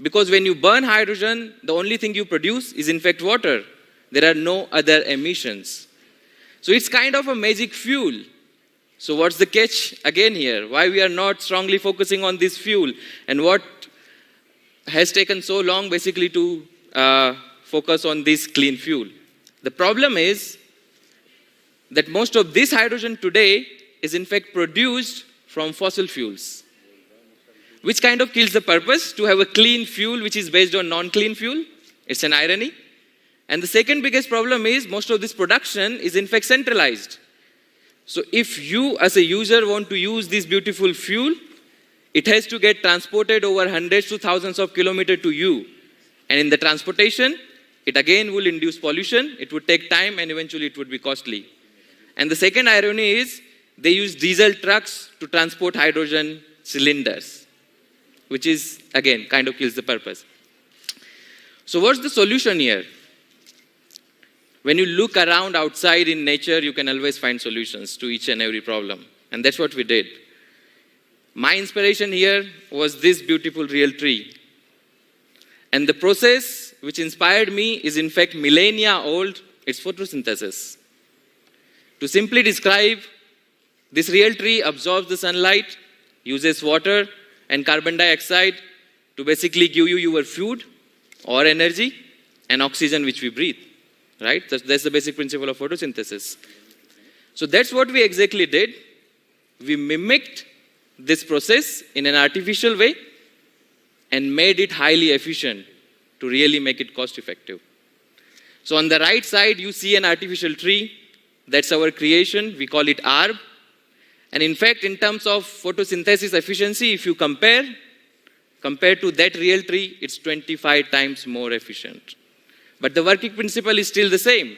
Because when you burn hydrogen, the only thing you produce is in fact water. There are no other emissions. So it's kind of a magic fuel. So what's the catch again here? Why we are not strongly focusing on this fuel? And what has taken so long basically to focus on this clean fuel? The problem is that most of this hydrogen today is in fact produced from fossil fuels. which kind of kills the purpose to have a clean fuel which is based on non-clean fuel. It's an irony. And the second biggest problem is most of this production is in fact centralized. So if you as a user want to use this beautiful fuel, it has to get transported over hundreds to thousands of kilometers to you. And in the transportation, it again will induce pollution, it would take time, and eventually it would be costly. And the second irony is they use diesel trucks to transport hydrogen cylinders, which is, again, kind of kills the purpose. So what's the solution here? When you look around outside in nature, you can always find solutions to each and every problem. And that's what we did. My inspiration here was this beautiful real tree. And the process which inspired me is in fact millennia old. It's photosynthesis. To simply describe, this real tree absorbs the sunlight, uses water and carbon dioxide to basically give you your food or energy and oxygen which we breathe. Right? That's the basic principle of photosynthesis. So that's what we exactly did. We mimicked this process in an artificial way and made it highly efficient to really make it cost effective. So on the right side, you see an artificial tree. That's our creation. We call it ARB. And in fact, in terms of photosynthesis efficiency, if you compare to that real tree, it's 25 times more efficient. But the working principle is still the same.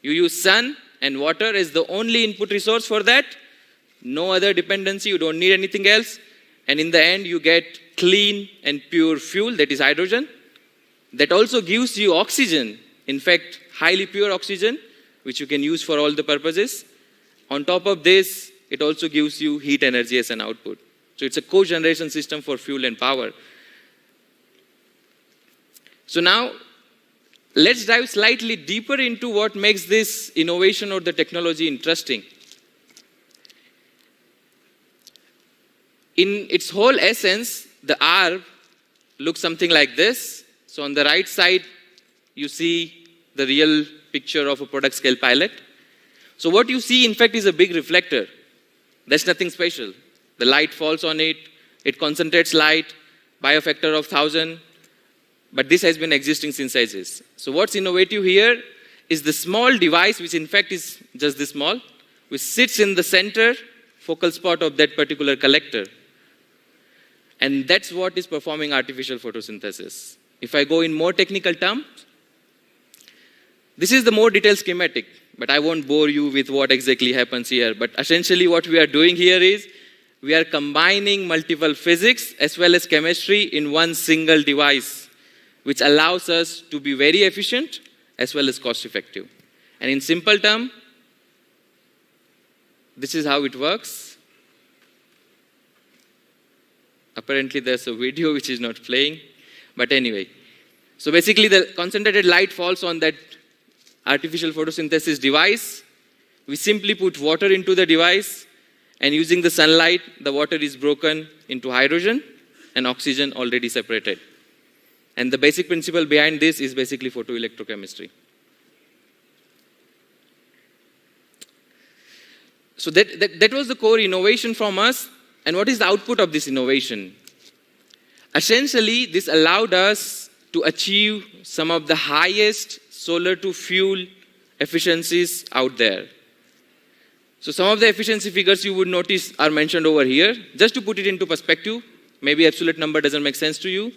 You use sun and water as the only input resource for that. No other dependency, you don't need anything else. And in the end, you get clean and pure fuel, that is hydrogen. That also gives you oxygen, in fact, highly pure oxygen, which you can use for all the purposes. On top of this, it also gives you heat energy as an output. So it's a cogeneration system for fuel and power. So now, let's dive slightly deeper into what makes this innovation or the technology interesting. In its whole essence, the ARB looks something like this. So on the right side, you see the real picture of a product scale pilot. So what you see, in fact, is a big reflector. That's nothing special. The light falls on it, it concentrates light by a factor of 1,000. But this has been existing since ages. So what's innovative here is the small device, which in fact is just this small, which sits in the center focal spot of that particular collector. And that's what is performing artificial photosynthesis. If I go in more technical terms, this is the more detailed schematic, but I won't bore you with what exactly happens here. But essentially what we are doing here is we are combining multiple physics as well as chemistry in one single device, which allows us to be very efficient as well as cost effective. And in simple terms, this is how it works. Apparently there's a video which is not playing, but anyway. So basically the concentrated light falls on that artificial photosynthesis device. We simply put water into the device, and using the sunlight, the water is broken into hydrogen and oxygen already separated. And the basic principle behind this is basically photoelectrochemistry. So that was the core innovation from us. And what is the output of this innovation? Essentially, this allowed us to achieve some of the highest solar to fuel efficiencies out there. So some of the efficiency figures you would notice are mentioned over here. Just to put it into perspective, maybe absolute number doesn't make sense to you.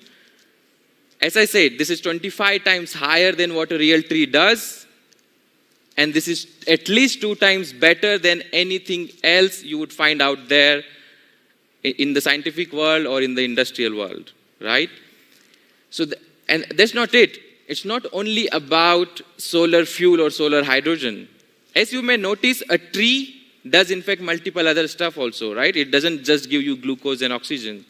As I said, this is 25 times higher than what a real tree does. And this is at least 2 times better than anything else you would find out there in the scientific world or in the industrial world, right? So, and that's not it. It's not only about solar fuel or solar hydrogen. As you may notice, a tree does in fact multiple other stuff also, right? It doesn't just give you glucose and oxygen.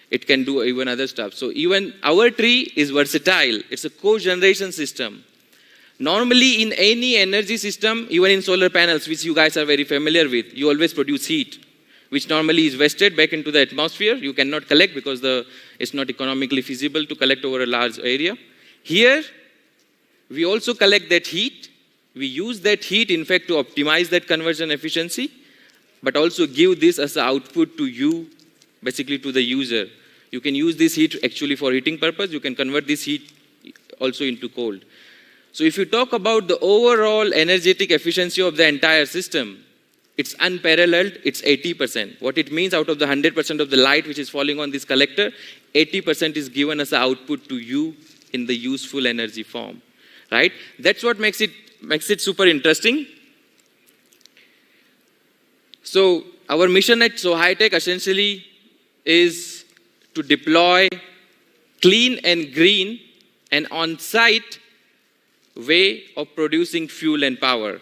It can do even other stuff. So even our tree is versatile. It's a cogeneration system. Normally in any energy system, even in solar panels, which you guys are very familiar with, you always produce heat, which normally is wasted back into the atmosphere. You cannot collect because it's not economically feasible to collect over a large area. Here, we also collect that heat. We use that heat, in fact, to optimize that conversion efficiency, but also give this as an output to you, basically to the user. You can use this heat actually for heating purpose. You can convert this heat also into cold. So if you talk about the overall energetic efficiency of the entire system, it's unparalleled, it's 80%. What it means, out of the 100% of the light which is falling on this collector, 80% is given as an output to you in the useful energy form, right? That's what makes it super interesting. So our mission at So High Tech essentially is to deploy clean and green and on-site way of producing fuel and power.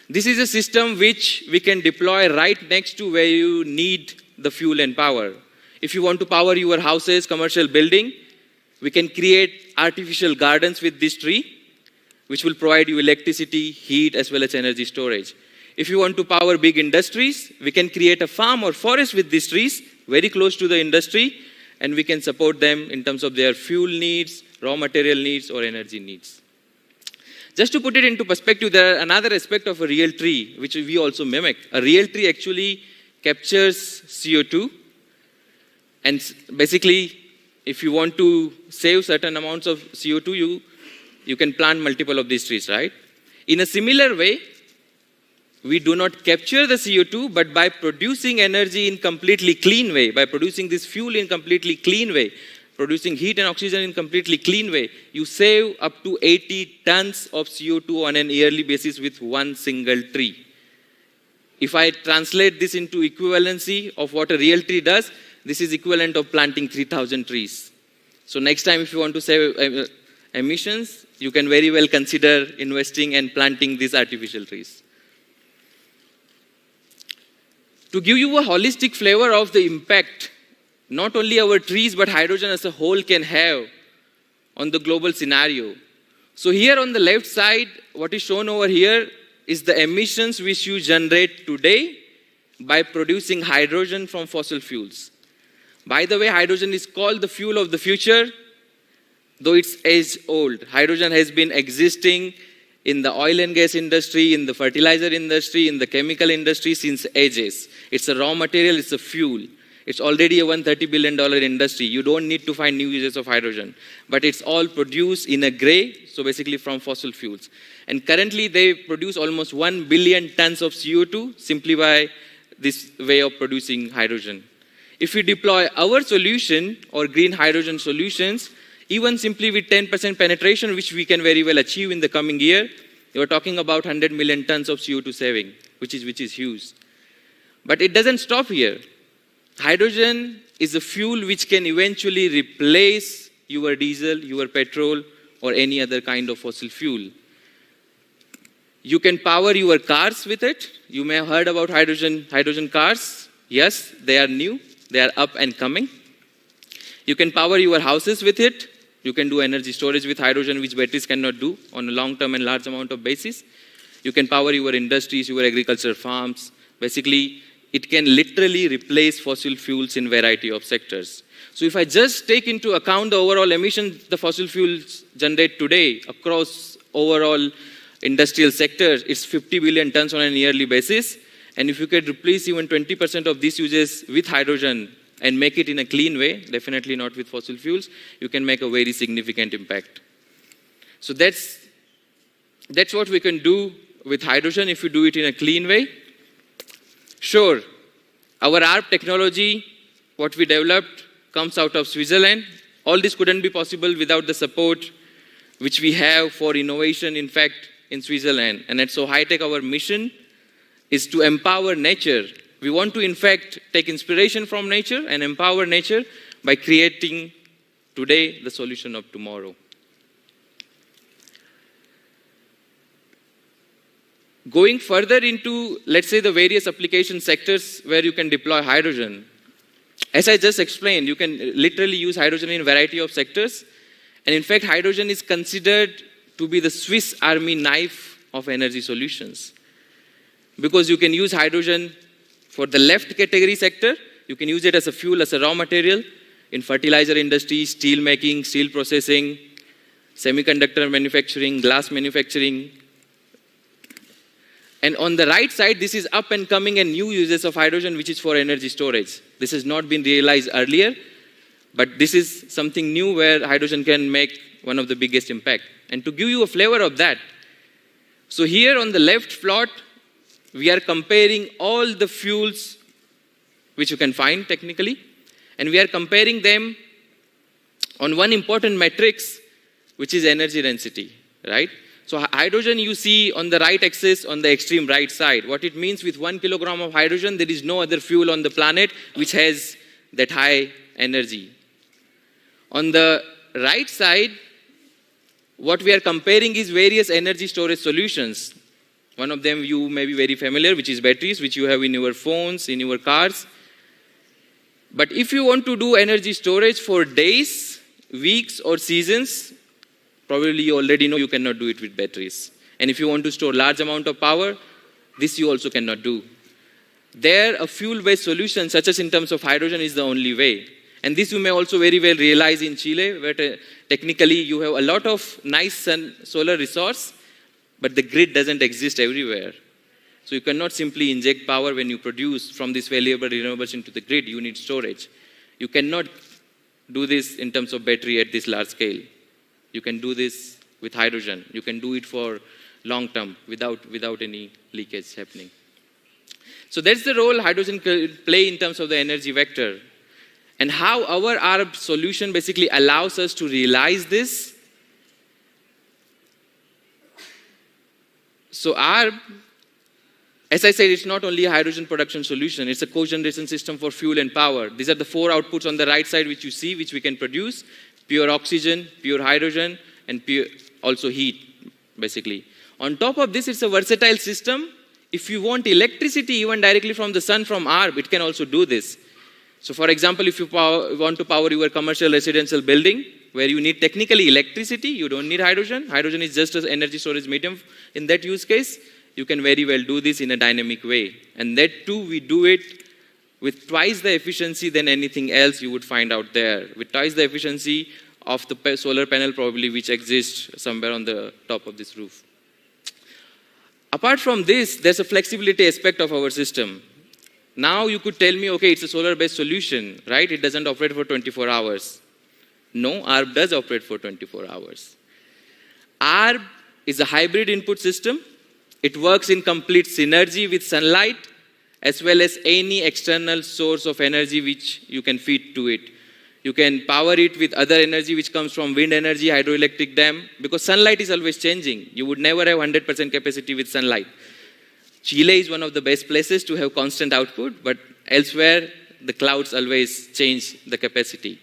This is a system which we can deploy right next to where you need the fuel and power. If you want to power your houses, commercial building, we can create artificial gardens with this tree, which will provide you electricity, heat, as well as energy storage. If you want to power big industries, we can create a farm or forest with these trees, very close to the industry, and we can support them in terms of their fuel needs, raw material needs, or energy needs. Just to put it into perspective, there are another aspect of a real tree, which we also mimic. A real tree actually captures CO2, and basically, if you want to save certain amounts of CO2, you can plant multiple of these trees, right? In a similar way, we do not capture the CO2, but by producing energy in completely clean way, by producing this fuel in completely clean way, producing heat and oxygen in completely clean way, you save up to 80 tons of CO2 on an yearly basis with one single tree. If I translate this into equivalency of what a real tree does, this is equivalent of planting 3,000 trees. So next time if you want to save emissions, you can very well consider investing and planting these artificial trees. To give you a holistic flavor of the impact, not only our trees, but hydrogen as a whole can have on the global scenario. So here on the left side, what is shown over here is the emissions which you generate today by producing hydrogen from fossil fuels. By the way, hydrogen is called the fuel of the future, though it's age-old. Hydrogen has been existing in the oil and gas industry, in the fertilizer industry, in the chemical industry since ages. It's a raw material, it's a fuel. It's already a $130 billion industry. You don't need to find new uses of hydrogen. But it's all produced in a gray, so basically from fossil fuels. And currently they produce almost 1 billion tons of CO2 simply by this way of producing hydrogen. If we deploy our solution or green hydrogen solutions, even simply with 10% penetration, which we can very well achieve in the coming year, you are talking about 100 million tons of CO2 saving, which is huge. But it doesn't stop here. Hydrogen is a fuel which can eventually replace your diesel, your petrol, or any other kind of fossil fuel. You can power your cars with it. You may have heard about hydrogen cars. Yes, they are new. They are up and coming. You can power your houses with it. You can do energy storage with hydrogen, which batteries cannot do on a long-term and large amount of basis. You can power your industries, your agriculture farms. Basically, it can literally replace fossil fuels in variety of sectors. So if I just take into account the overall emissions the fossil fuels generate today across overall industrial sectors, it's 50 billion tons on a yearly basis. And if you could replace even 20% of these uses with hydrogen and make it in a clean way, definitely not with fossil fuels, you can make a very significant impact. So that's what we can do with hydrogen if you do it in a clean way. Sure, our ARP technology, what we developed, comes out of Switzerland. All this couldn't be possible without the support which we have for innovation, in fact, in Switzerland. And at So High Tech, our mission is to empower nature. We want to, in fact, take inspiration from nature and empower nature by creating today the solution of tomorrow. Going further into, let's say, the various application sectors where you can deploy hydrogen. As I just explained, you can literally use hydrogen in a variety of sectors. And in fact, hydrogen is considered to be the Swiss Army knife of energy solutions. Because you can use hydrogen for the left category sector. You can use it as a fuel, as a raw material in fertilizer industry, steel making, steel processing, semiconductor manufacturing, glass manufacturing. And on the right side, this is up and coming and new uses of hydrogen, which is for energy storage. This has not been realized earlier, But this is something new where hydrogen can make one of the biggest impact. And to give you a flavor of that, so here on the left plot, we are comparing all the fuels which you can find technically, and we are comparing them on one important matrix, which is energy density, right? So hydrogen you see on the right axis on the extreme right side. What it means with 1 kilogram of hydrogen, there is no other fuel on the planet which has that high energy. On the right side, what we are comparing is various energy storage solutions. One of them you may be very familiar, which is batteries, which you have in your phones, in your cars. But if you want to do energy storage for days, weeks, or seasons, probably you already know you cannot do it with batteries. And if you want to store large amount of power, this you also cannot do. There, a fuel-based solution, such as in terms of hydrogen, is the only way. And this you may also very well realize in Chile, where technically you have a lot of nice solar resource, but the grid doesn't exist everywhere. So you cannot simply inject power when you produce from these valuable renewables into the grid. You need storage. You cannot do this in terms of battery at this large scale. You can do this with hydrogen. You can do it for long term without any leakage happening. So that's the role hydrogen can play in terms of the energy vector. And how our ARB solution basically allows us to realize this. So ARB, as I said, it's not only a hydrogen production solution, it's a cogeneration system for fuel and power. These are the 4 outputs on the right side which you see, which we can produce. Pure oxygen, pure hydrogen, and pure also heat, basically. On top of this, it's a versatile system. If you want electricity even directly from the sun from ARB, it can also do this. So for example, if you want to power your commercial residential building, where you need technically electricity, you don't need hydrogen. Hydrogen is just an energy storage medium in that use case. You can very well do this in a dynamic way. And that too, we do it with twice the efficiency than anything else you would find out there. With twice the efficiency of the solar panel probably which exists somewhere on the top of this roof. Apart from this, there's a flexibility aspect of our system. Now you could tell me, okay, it's a solar-based solution, right? It doesn't operate for 24 hours. No, ARB does operate for 24 hours. ARB is a hybrid input system. It works in complete synergy with sunlight as well as any external source of energy which you can feed to it. You can power it with other energy which comes from wind energy, hydroelectric dam, because sunlight is always changing. You would never have 100% capacity with sunlight. Chile is one of the best places to have constant output, but elsewhere the clouds always change the capacity.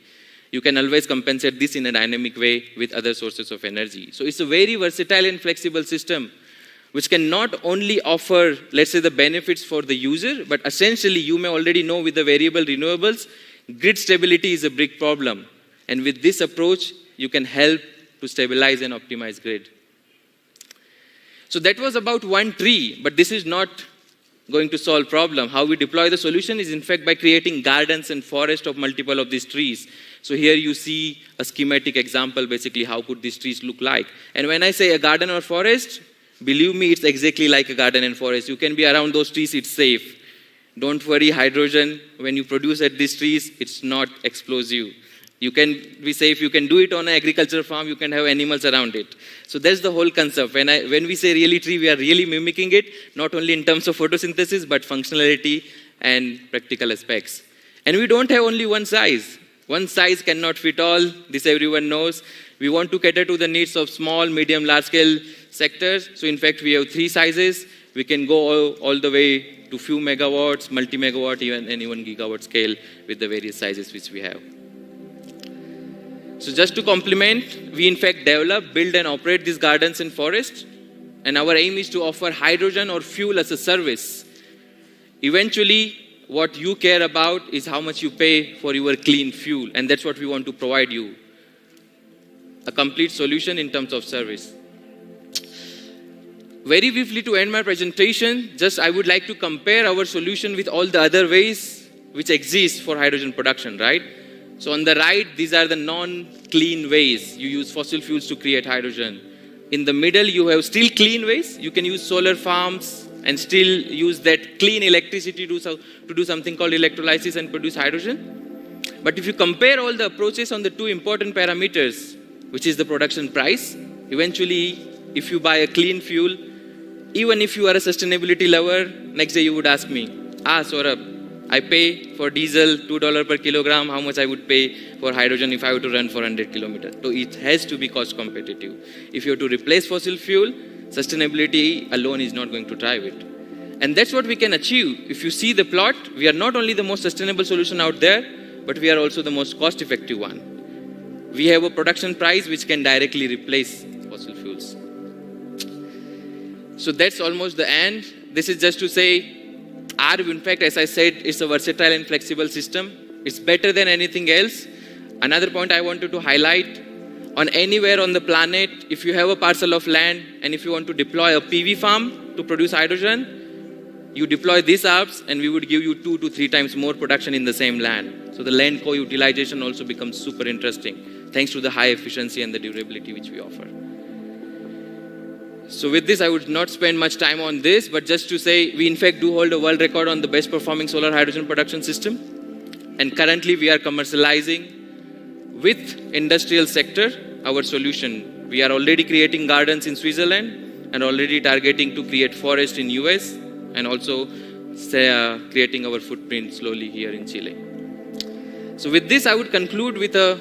You can always compensate this in a dynamic way with other sources of energy. So it's a very versatile and flexible system which can not only offer, let's say, the benefits for the user, but essentially you may already know with the variable renewables, grid stability is a big problem. And with this approach, you can help to stabilize and optimize grid. So that was about one tree, but this is not going to solve problem. How we deploy the solution is in fact by creating gardens and forests of multiple of these trees. So here you see a schematic example, basically how could these trees look like. And when I say a garden or forest, believe me, it's exactly like a garden and forest. You can be around those trees, it's safe. Don't worry, hydrogen, when you produce at these trees, it's not explosive. You can be safe, you can do it on an agriculture farm, you can have animals around it. So that's the whole concept. When we say really tree, we are really mimicking it, not only in terms of photosynthesis, but functionality and practical aspects. And we don't have only one size. One size cannot fit all, this everyone knows. We want to cater to the needs of small, medium, large scale sectors. So in fact, we have 3 sizes. We can go all the way to few megawatts, multi-megawatt, and even gigawatt scale with the various sizes which we have. So just to complement, we in fact develop, build and operate these gardens and forests. And our aim is to offer hydrogen or fuel as a service. Eventually, what you care about is how much you pay for your clean fuel. And that's what we want to provide you. A complete solution in terms of service. Very briefly to end my presentation, I would like to compare our solution with all the other ways which exist for hydrogen production, right? So on the right, these are the non-clean ways. You use fossil fuels to create hydrogen. In the middle, you have still clean ways. You can use solar farms and still use that clean electricity to do something called electrolysis and produce hydrogen. But if you compare all the approaches on the two important parameters, which is the production price, eventually, if you buy a clean fuel, even if you are a sustainability lover, next day you would ask me, Saurabh, I pay for diesel $2 per kilogram, how much I would pay for hydrogen if I were to run for 100 kilometers. So it has to be cost competitive. If you have to replace fossil fuel, sustainability alone is not going to drive it. And that's what we can achieve. If you see the plot, we are not only the most sustainable solution out there, but we are also the most cost-effective one. We have a production price which can directly replace fossil fuels. So that's almost the end. This is just to say, in fact, as I said, it's a versatile and flexible system. It's better than anything else. Another point I wanted to highlight, on anywhere on the planet, if you have a parcel of land and if you want to deploy a PV farm to produce hydrogen, you deploy these apps and we would give you 2 to 3 times more production in the same land. So the land co-utilization also becomes super interesting, thanks to the high efficiency and the durability which we offer. So with this, I would not spend much time on this, but just to say, we in fact do hold a world record on the best performing solar hydrogen production system. And currently we are commercializing with industrial sector our solution. We are already creating gardens in Switzerland and already targeting to create forest in US and also creating our footprint slowly here in Chile. So with this, I would conclude with a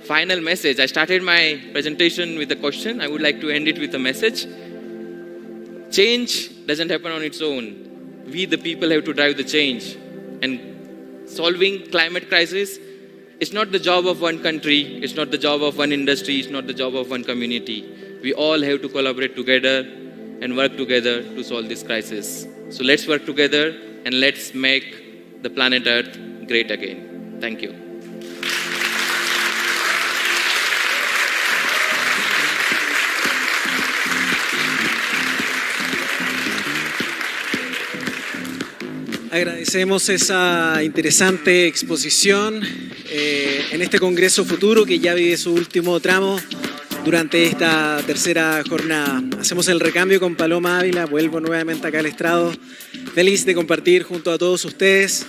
final message. I started my presentation with a question. I would like to end it with a message. Change doesn't happen on its own. We, the people, have to drive the change. And solving climate crisis is not the job of one country. It's not the job of one industry. It's not the job of one community. We all have to collaborate together and work together to solve this crisis. So let's work together and let's make the planet Earth great again. Thank you. Agradecemos esa interesante exposición en este Congreso Futuro que ya vive su último tramo durante esta tercera jornada. Hacemos el recambio con Paloma Ávila, vuelvo nuevamente acá al estrado, feliz de compartir junto a todos ustedes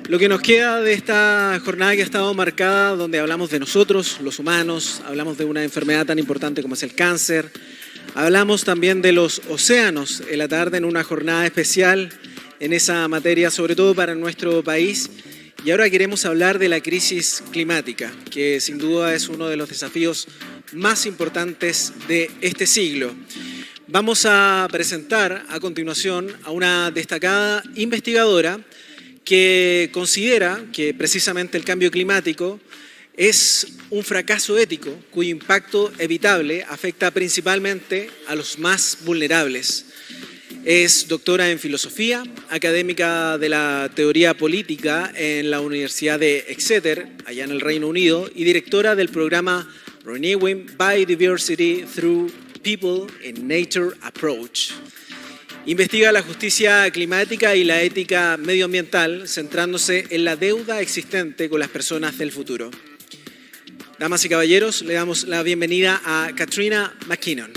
lo que nos queda de esta jornada que ha estado marcada, donde hablamos de nosotros, los humanos, hablamos de una enfermedad tan importante como es el cáncer, hablamos también de los océanos en la tarde en una jornada especial en esa materia, sobre todo para nuestro país. Y ahora queremos hablar de la crisis climática, que sin duda es uno de los desafíos más importantes de este siglo. Vamos a presentar a continuación a una destacada investigadora que considera que precisamente el cambio climático es un fracaso ético cuyo impacto evitable afecta principalmente a los más vulnerables. Es doctora en filosofía, académica de la teoría política en la Universidad de Exeter, allá en el Reino Unido, y directora del programa Renewing Biodiversity Through People and Nature Approach. Investiga la justicia climática y la ética medioambiental, centrándose en la deuda existente con las personas del futuro. Damas y caballeros, le damos la bienvenida a Katrina McKinnon.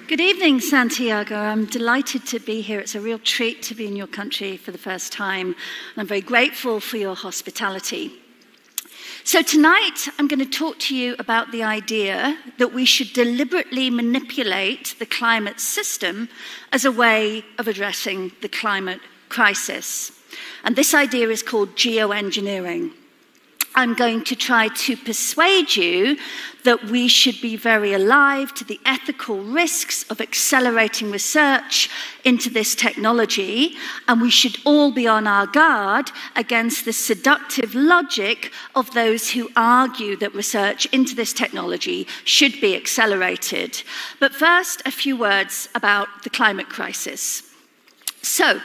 Good evening, Santiago. I'm delighted to be here. It's a real treat to be in your country for the first time. And I'm very grateful for your hospitality. So tonight, I'm going to talk to you about the idea that we should deliberately manipulate the climate system as a way of addressing the climate crisis. And this idea is called geoengineering. I'm going to try to persuade you that we should be very alive to the ethical risks of accelerating research into this technology, and we should all be on our guard against the seductive logic of those who argue that research into this technology should be accelerated. But first, a few words about the climate crisis. So,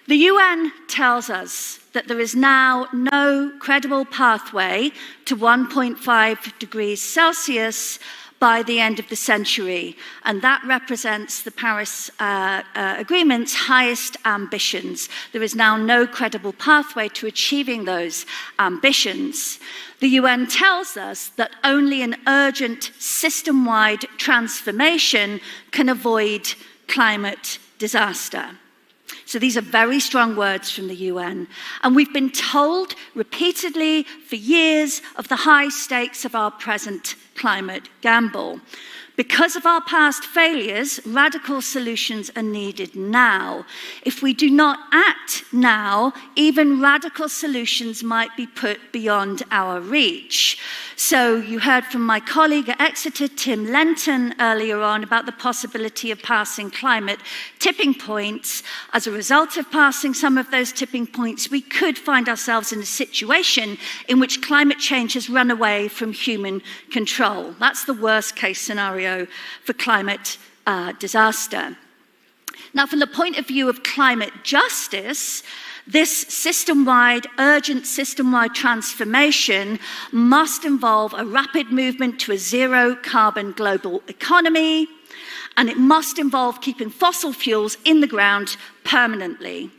the UN tells us that there is now no credible pathway to 1.5 degrees Celsius by the end of the century, and that represents the Paris Agreement's highest ambitions. There is now no credible pathway to achieving those ambitions. The UN tells us that only an urgent system-wide transformation can avoid climate disaster. So these are very strong words from the UN. And we've been told repeatedly for years of the high stakes of our present climate gamble. Because of our past failures, radical solutions are needed now. If we do not act now, even radical solutions might be put beyond our reach. So you heard from my colleague at Exeter, Tim Lenton, earlier on about the possibility of passing climate tipping points. As a result of passing some of those tipping points, we could find ourselves in a situation in which climate change has run away from human control. That's the worst case scenario for climate disaster. Now, from the point of view of climate justice, this urgent system-wide transformation must involve a rapid movement to a zero-carbon global economy, and it must involve keeping fossil fuels in the ground permanently.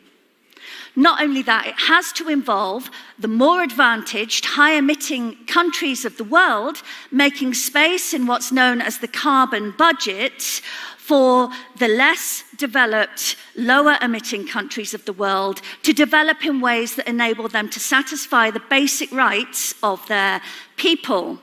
Not only that, it has to involve the more advantaged, high-emitting countries of the world making space in what's known as the carbon budget for the less developed, lower-emitting countries of the world to develop in ways that enable them to satisfy the basic rights of their people.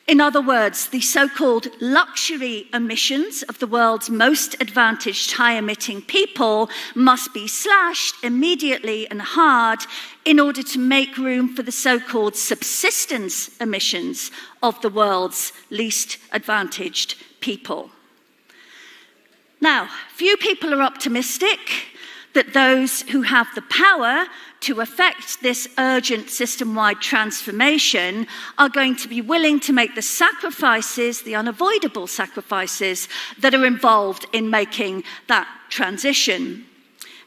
In other words, the so-called luxury emissions of the world's most advantaged high-emitting people must be slashed immediately and hard in order to make room for the so-called subsistence emissions of the world's least advantaged people. Now, few people are optimistic that those who have the power to effect this urgent system-wide transformation are going to be willing to make the sacrifices, the unavoidable sacrifices, that are involved in making that transition.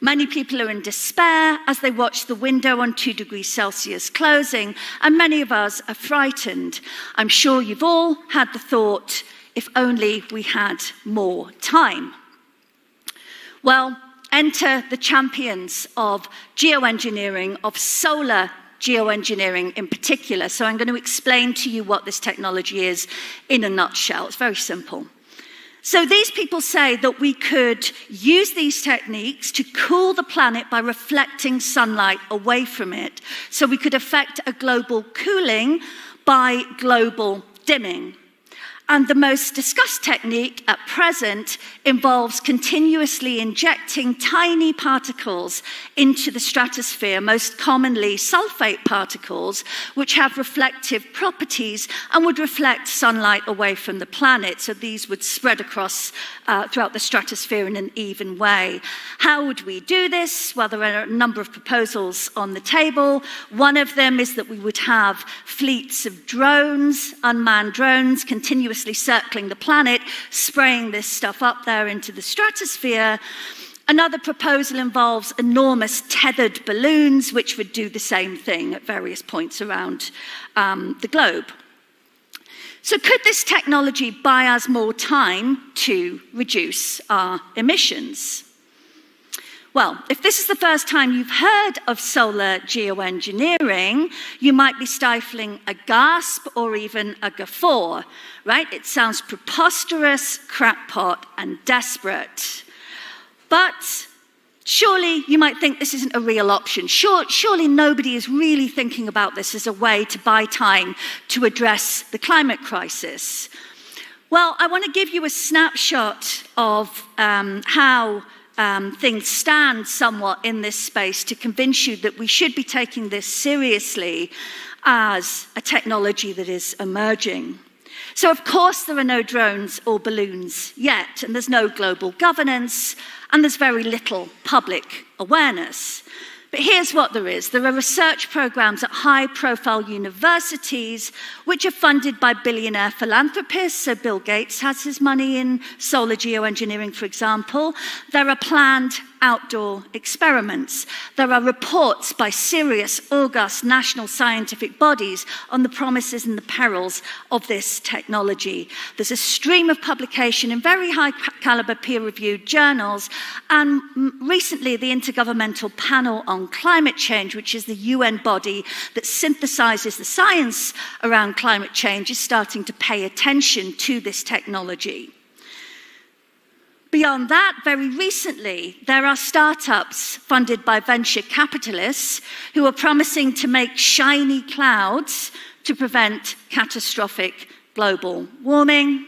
Many people are in despair as they watch the window on 2 degrees Celsius closing, and many of us are frightened. I'm sure you've all had the thought, if only we had more time. Well, enter the champions of geoengineering, of solar geoengineering in particular. So I'm going to explain to you what this technology is in a nutshell. It's very simple. So these people say that we could use these techniques to cool the planet by reflecting sunlight away from it. So we could affect a global cooling by global dimming. And the most discussed technique at present involves continuously injecting tiny particles into the stratosphere, most commonly sulfate particles, which have reflective properties and would reflect sunlight away from the planet. So these would spread across throughout the stratosphere in an even way. How would we do this? Well, there are a number of proposals on the table. One of them is that we would have fleets of drones, unmanned drones, continuously circling the planet, spraying this stuff up there into the stratosphere. Another proposal involves enormous tethered balloons, which would do the same thing at various points around the globe. So could this technology buy us more time to reduce our emissions? Well, if this is the first time you've heard of solar geoengineering, you might be stifling a gasp or even a guffaw, right? It sounds preposterous, crackpot, and desperate. But surely you might think this isn't a real option. Surely nobody is really thinking about this as a way to buy time to address the climate crisis. Well, I want to give you a snapshot of how things stand somewhat in this space to convince you that we should be taking this seriously as a technology that is emerging. So, of course, there are no drones or balloons yet, and there's no global governance, and there's very little public awareness. But here's what there is. There are research programs at high-profile universities which are funded by billionaire philanthropists. So Bill Gates has his money in solar geoengineering, for example. There are planned outdoor experiments. There are reports by serious, august national scientific bodies on the promises and the perils of this technology. There's a stream of publication in very high-caliber peer-reviewed journals, and recently the Intergovernmental Panel on Climate Change, which is the UN body that synthesizes the science around climate change, is starting to pay attention to this technology. Beyond that, very recently, there are startups funded by venture capitalists who are promising to make shiny clouds to prevent catastrophic global warming.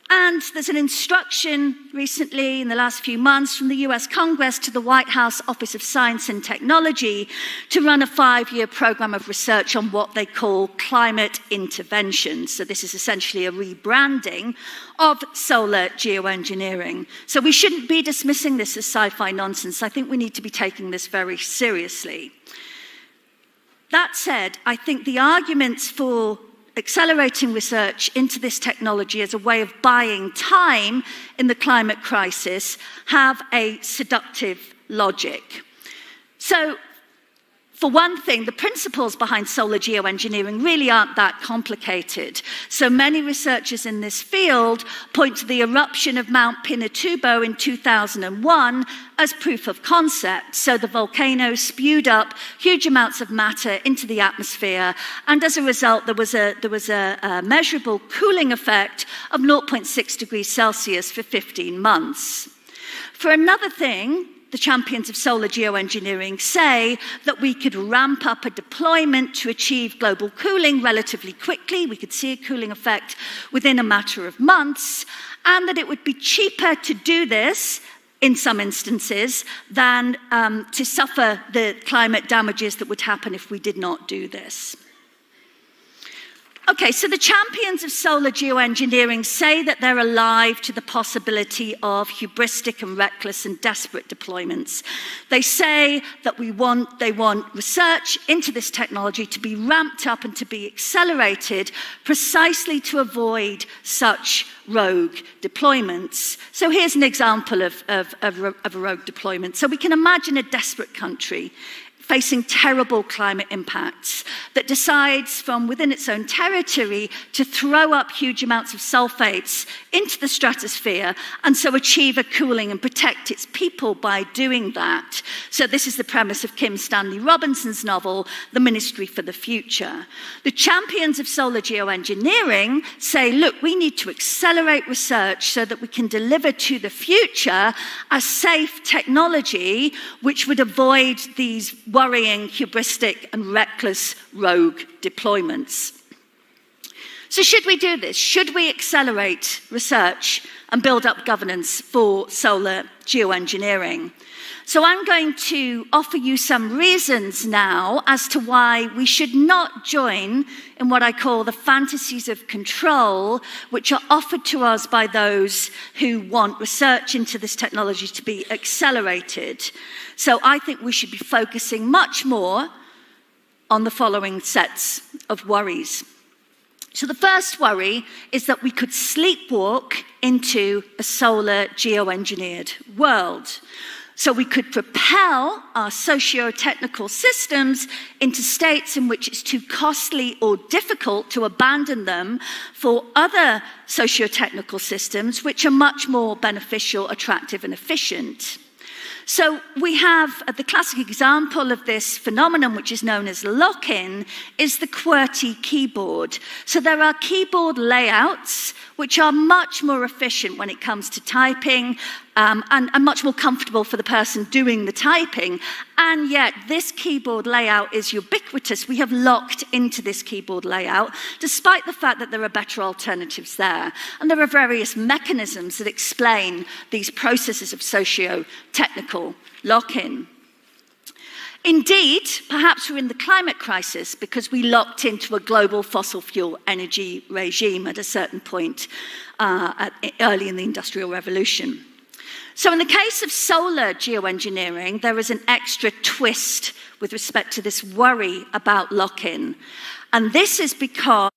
And there's an instruction recently in the last few months from the US Congress to the White House Office of Science and Technology to run a 5-year program of research on what they call climate intervention. So this is essentially a rebranding of solar geoengineering. So we shouldn't be dismissing this as sci-fi nonsense. I think we need to be taking this very seriously. That said, I think the arguments for accelerating research into this technology as a way of buying time in the climate crisis have a seductive logic. So, for one thing, the principles behind solar geoengineering really aren't that complicated. So many researchers in this field point to the eruption of Mount Pinatubo in 2001 as proof of concept. So the volcano spewed up huge amounts of matter into the atmosphere, and as a result, there was a measurable cooling effect of 0.6 degrees Celsius for 15 months. For another thing, the champions of solar geoengineering say that we could ramp up a deployment to achieve global cooling relatively quickly. We could see a cooling effect within a matter of months, and that it would be cheaper to do this in some instances than to suffer the climate damages that would happen if we did not do this. Okay, so the champions of solar geoengineering say that they're alive to the possibility of hubristic and reckless and desperate deployments. They say that they want research into this technology to be ramped up and to be accelerated precisely to avoid such rogue deployments. So here's an example of a rogue deployment. So we can imagine a desperate country facing terrible climate impacts that decides from within its own territory to throw up huge amounts of sulfates into the stratosphere and so achieve a cooling and protect its people by doing that. So this is the premise of Kim Stanley Robinson's novel, The Ministry for the Future. The champions of solar geoengineering say, look, we need to accelerate research so that we can deliver to the future a safe technology which would avoid these worrying, hubristic, and reckless rogue deployments. So should we do this? Should we accelerate research and build up governance for solar geoengineering? So I'm going to offer you some reasons now as to why we should not join in what I call the fantasies of control, which are offered to us by those who want research into this technology to be accelerated. So I think we should be focusing much more on the following sets of worries. So the first worry is that we could sleepwalk into a solar geoengineered world. So we could propel our socio-technical systems into states in which it's too costly or difficult to abandon them for other socio-technical systems which are much more beneficial, attractive, and efficient. So we have the classic example of this phenomenon, which is known as lock-in, is the QWERTY keyboard. So there are keyboard layouts which are much more efficient when it comes to typing and much more comfortable for the person doing the typing. And yet this keyboard layout is ubiquitous. We have locked into this keyboard layout, despite the fact that there are better alternatives there. And there are various mechanisms that explain these processes of socio-technical lock-in. Indeed, perhaps we're in the climate crisis because we locked into a global fossil fuel energy regime at a certain point early in the Industrial Revolution. So in the case of solar geoengineering, there is an extra twist with respect to this worry about lock-in. And this is because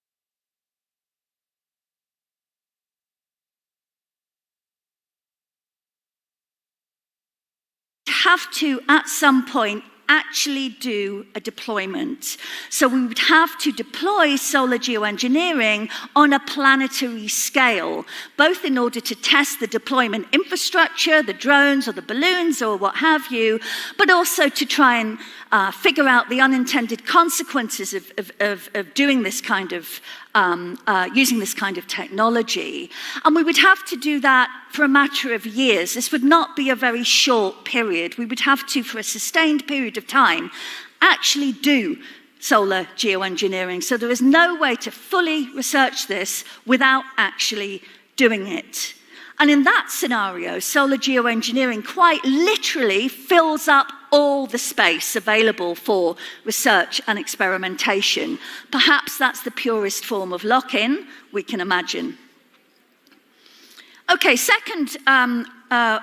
we have to, at some point, actually do a deployment. So we would have to deploy solar geoengineering on a planetary scale, both in order to test the deployment infrastructure, the drones or the balloons or what have you, but also to try and figure out the unintended consequences of doing this kind of using this kind of technology. And we would have to do that for a matter of years. This would not be a very short period. We would have to, for a sustained period of time, actually do solar geoengineering. So there is no way to fully research this without actually doing it. And in that scenario, solar geoengineering quite literally fills up all the space available for research and experimentation. Perhaps that's the purest form of lock-in we can imagine. Okay, second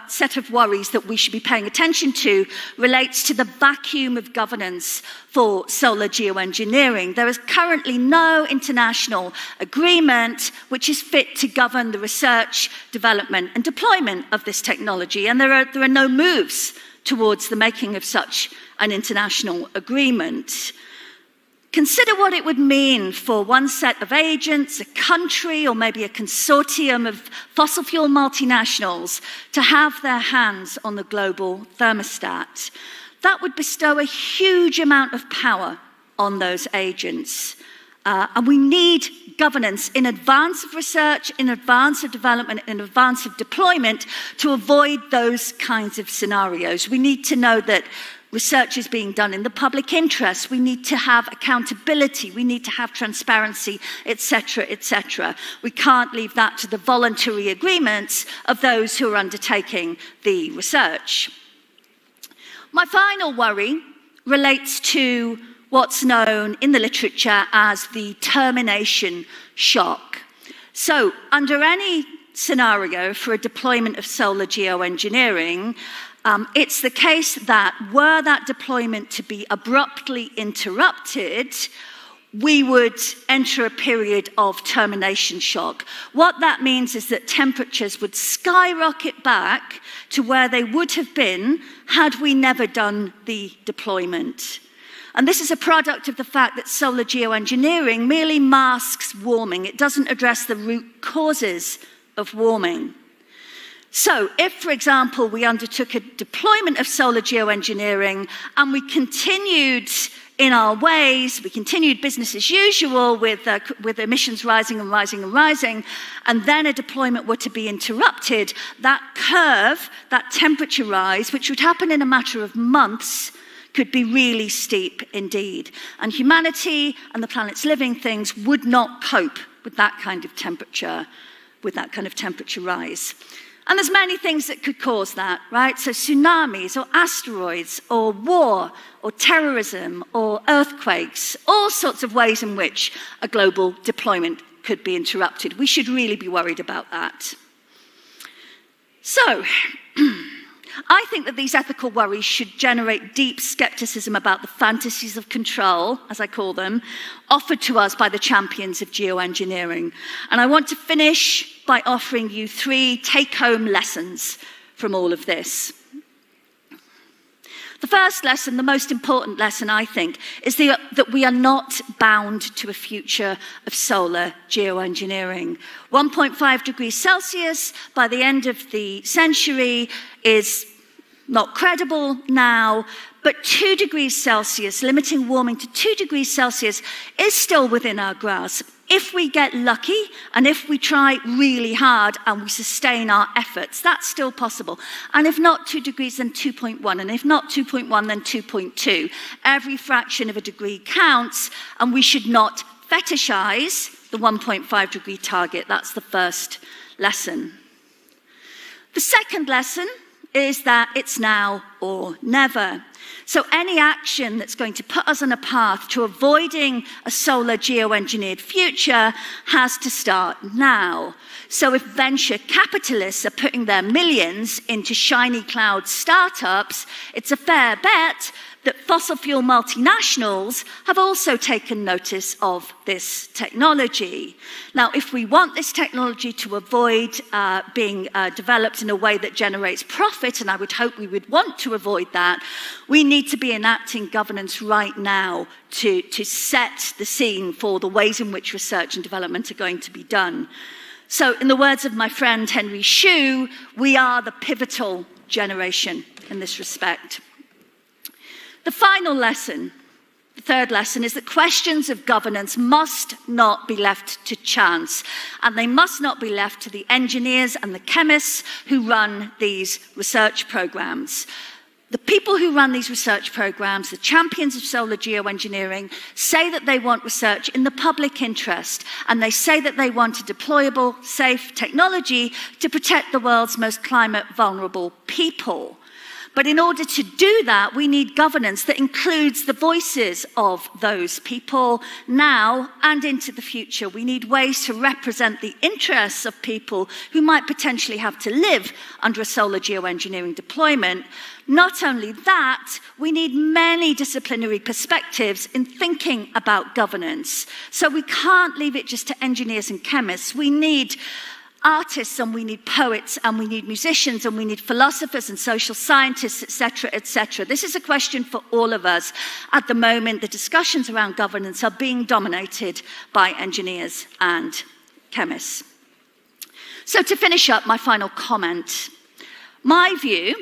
set of worries that we should be paying attention to relates to the vacuum of governance for solar geoengineering. There is currently no international agreement which is fit to govern the research, development, and deployment of this technology, and there are no moves towards the making of such an international agreement. Consider what it would mean for one set of agents, a country, or maybe a consortium of fossil fuel multinationals to have their hands on the global thermostat. That would bestow a huge amount of power on those agents. And we need governance in advance of research, in advance of development, in advance of deployment to avoid those kinds of scenarios. We need to know that research is being done in the public interest. We need to have accountability. We need to have transparency, etc., etc. We can't leave that to the voluntary agreements of those who are undertaking the research. My final worry relates to what's known in the literature as the termination shock. So, under any scenario for a deployment of solar geoengineering, it's the case that were that deployment to be abruptly interrupted, we would enter a period of termination shock. What that means is that temperatures would skyrocket back to where they would have been had we never done the deployment. And this is a product of the fact that solar geoengineering merely masks warming. It doesn't address the root causes of warming. So if, for example, we undertook a deployment of solar geoengineering and we continued in our ways, we continued business as usual with emissions rising and rising and rising, and then a deployment were to be interrupted, that curve, that temperature rise, which would happen in a matter of months, could be really steep indeed. And humanity and the planet's living things would not cope with that kind of temperature, rise. And there's many things that could cause that, right? So tsunamis or asteroids or war or terrorism or earthquakes, all sorts of ways in which a global deployment could be interrupted. We should really be worried about that. So, I think that these ethical worries should generate deep skepticism about the fantasies of control, as I call them, offered to us by the champions of geoengineering. And I want to finish by offering you 3 take-home lessons from all of this. The first lesson, the most important lesson, I think, is that we are not bound to a future of solar geoengineering. 1.5 degrees Celsius by the end of the century is not credible now, but 2 degrees Celsius, limiting warming to 2 degrees Celsius, is still within our grasp. If we get lucky and if we try really hard and we sustain our efforts, that's still possible. And if not 2 degrees, then 2.1. And if not 2.1, then 2.2. Every fraction of a degree counts, and we should not fetishize the 1.5 degree target. That's the first lesson. The second lesson is that it's now or never. So any action that's going to put us on a path to avoiding a solar geoengineered future has to start now. So if venture capitalists are putting their millions into shiny cloud startups, it's a fair bet that fossil fuel multinationals have also taken notice of this technology. Now, if we want this technology to avoid being developed in a way that generates profit, and I would hope we would want to avoid that, we need to be enacting governance right now to set the scene for the ways in which research and development are going to be done. So, in the words of my friend Henry Shue, we are the pivotal generation in this respect. The final lesson third lesson is that questions of governance must not be left to chance, and they must not be left to the engineers and the chemists who run these research programs. The people who run these research programs, the champions of solar geoengineering, say that they want research in the public interest, and they say that they want a deployable, safe technology to protect the world's most climate vulnerable people. But in order to do that, we need governance that includes the voices of those people now and into the future. We need ways to represent the interests of people who might potentially have to live under a solar geoengineering deployment. Not only that, we need many disciplinary perspectives in thinking about governance. So we can't leave it just to engineers and chemists. We need artists, and we need poets, and we need musicians, and we need philosophers and social scientists, etc., etc. This is a question for all of us. At the moment, the discussions around governance are being dominated by engineers and chemists. So to finish up, my final comment. My view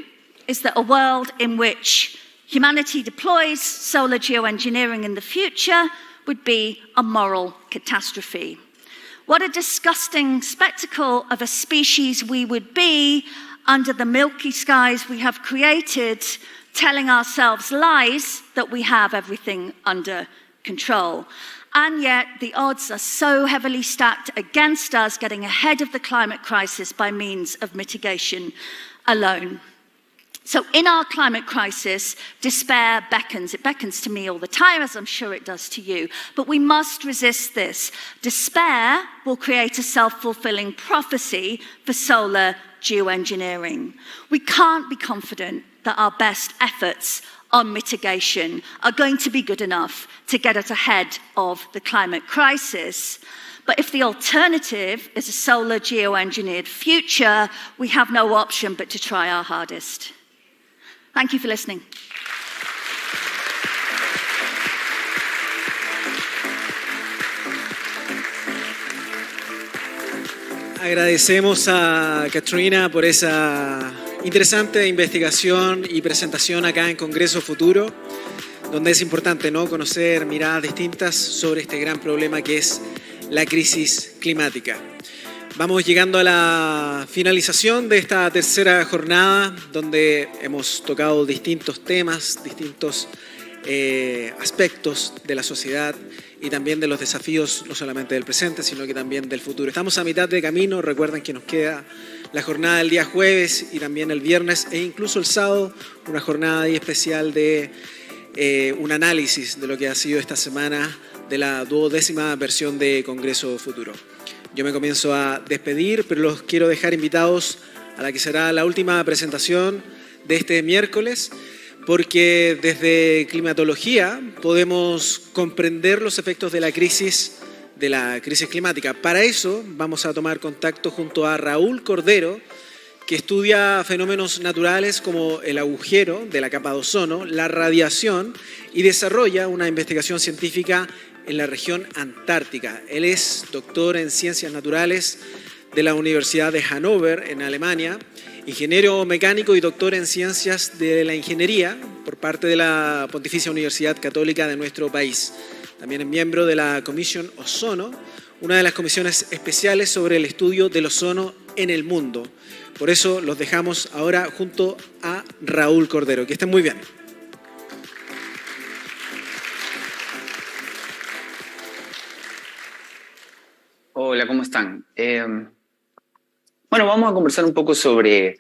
is that a world in which humanity deploys solar geoengineering in the future would be a moral catastrophe. What a disgusting spectacle of a species we would be under the milky skies we have created, telling ourselves lies that we have everything under control. And yet the odds are so heavily stacked against us getting ahead of the climate crisis by means of mitigation alone. So in our climate crisis, despair beckons. It beckons to me all the time, as I'm sure it does to you. But we must resist this. Despair will create a self-fulfilling prophecy for solar geoengineering. We can't be confident that our best efforts on mitigation are going to be good enough to get us ahead of the climate crisis. But if the alternative is a solar geoengineered future, we have no option but to try our hardest. Thank you for listening. Agradecemos a Katrina por esa interesante investigación y presentación acá en Congreso Futuro, donde es importante, ¿no?, conocer miradas distintas sobre este gran problema que es la crisis climática. Vamos llegando a la finalización de esta tercera jornada, donde hemos tocado distintos temas, distintos aspectos de la sociedad y también de los desafíos, no solamente del presente, sino que también del futuro. Estamos a mitad de camino. Recuerden que nos queda la jornada del día jueves y también el viernes e incluso el sábado, una jornada ahí especial de un análisis de lo que ha sido esta semana de la 12ª versión de Congreso Futuro. Yo me comienzo a despedir, pero los quiero dejar invitados a la que será la última presentación de este miércoles, porque desde climatología podemos comprender los efectos de la crisis climática. Para eso vamos a tomar contacto junto a Raúl Cordero, que estudia fenómenos naturales como el agujero de la capa de ozono, la radiación, y desarrolla una investigación científica en la región antártica. Él es doctor en Ciencias Naturales de la Universidad de Hannover, en Alemania, ingeniero mecánico y doctor en Ciencias de la Ingeniería por parte de la Pontificia Universidad Católica de nuestro país. También es miembro de la Comisión Ozono, una de las comisiones especiales sobre el estudio del ozono en el mundo. Por eso los dejamos ahora junto a Raúl Cordero. Que estén muy bien. Hola, ¿cómo están? Bueno, vamos a conversar un poco sobre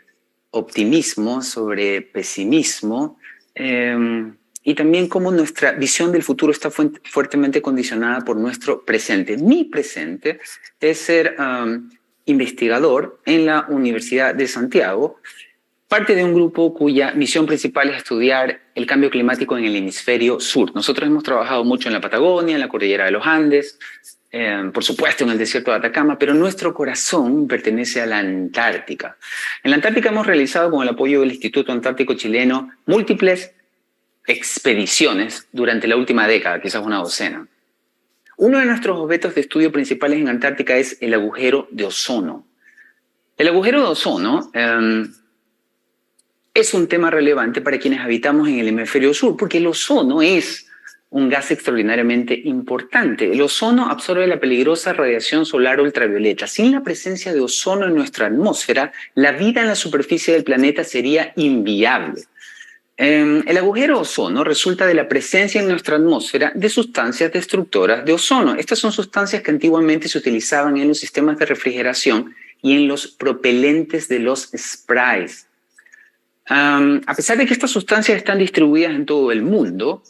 optimismo, sobre pesimismo y también cómo nuestra visión del futuro está fuertemente condicionada por nuestro presente. Mi presente es ser investigador en la Universidad de Santiago, parte de un grupo cuya misión principal es estudiar el cambio climático en el hemisferio sur. Nosotros hemos trabajado mucho en la Patagonia, en la cordillera de los Andes, por supuesto en el desierto de Atacama, pero nuestro corazón pertenece a la Antártica. En la Antártica hemos realizado, con el apoyo del Instituto Antártico Chileno, múltiples expediciones durante la última década, quizás una docena. Uno de nuestros objetos de estudio principales en Antártica es el agujero de ozono. El agujero de ozono es un tema relevante para quienes habitamos en el hemisferio sur, porque el ozono es un gas extraordinariamente importante. El ozono absorbe la peligrosa radiación solar ultravioleta. Sin la presencia de ozono en nuestra atmósfera, la vida en la superficie del planeta sería inviable. El agujero ozono resulta de la presencia en nuestra atmósfera de sustancias destructoras de ozono. Estas son sustancias que antiguamente se utilizaban en los sistemas de refrigeración y en los propelentes de los sprays. A pesar de que estas sustancias están distribuidas en todo el mundo,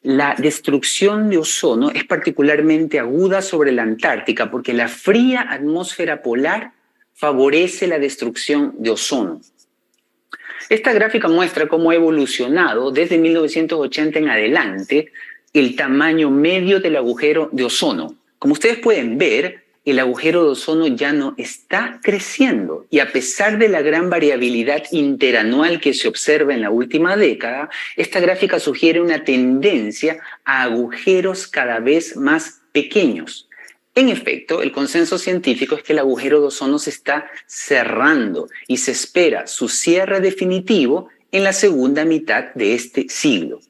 la destrucción de ozono es particularmente aguda sobre la Antártica porque la fría atmósfera polar favorece la destrucción de ozono. Esta gráfica muestra cómo ha evolucionado desde 1980 en adelante el tamaño medio del agujero de ozono. Como ustedes pueden ver, el agujero de ozono ya no está creciendo y a pesar de la gran variabilidad interanual que se observa en la última década, esta gráfica sugiere una tendencia a agujeros cada vez más pequeños. En efecto, el consenso científico es que el agujero de ozono se está cerrando y se espera su cierre definitivo en la segunda mitad de este siglo.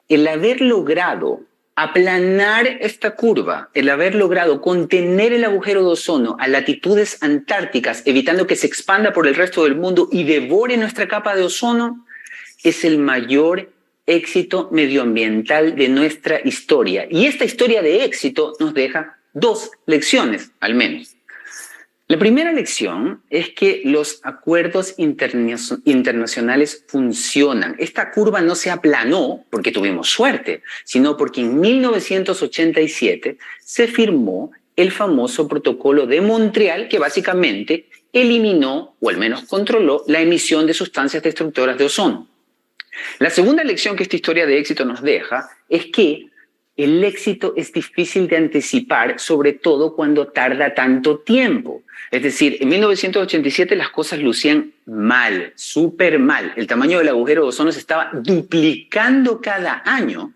El haber logrado aplanar esta curva, el haber logrado contener el agujero de ozono a latitudes antárticas, evitando que se expanda por el resto del mundo y devore nuestra capa de ozono, es el mayor éxito medioambiental de nuestra historia. Y esta historia de éxito nos deja 2 lecciones, al menos. La primera lección es que los acuerdos internacionales funcionan. Esta curva no se aplanó porque tuvimos suerte, sino porque en 1987 se firmó el famoso Protocolo de Montreal, que básicamente eliminó, o al menos controló, la emisión de sustancias destructoras de ozono. La segunda lección que esta historia de éxito nos deja es que el éxito es difícil de anticipar, sobre todo cuando tarda tanto tiempo. Es decir, en 1987 las cosas lucían mal, súper mal. El tamaño del agujero de ozono se estaba duplicando cada año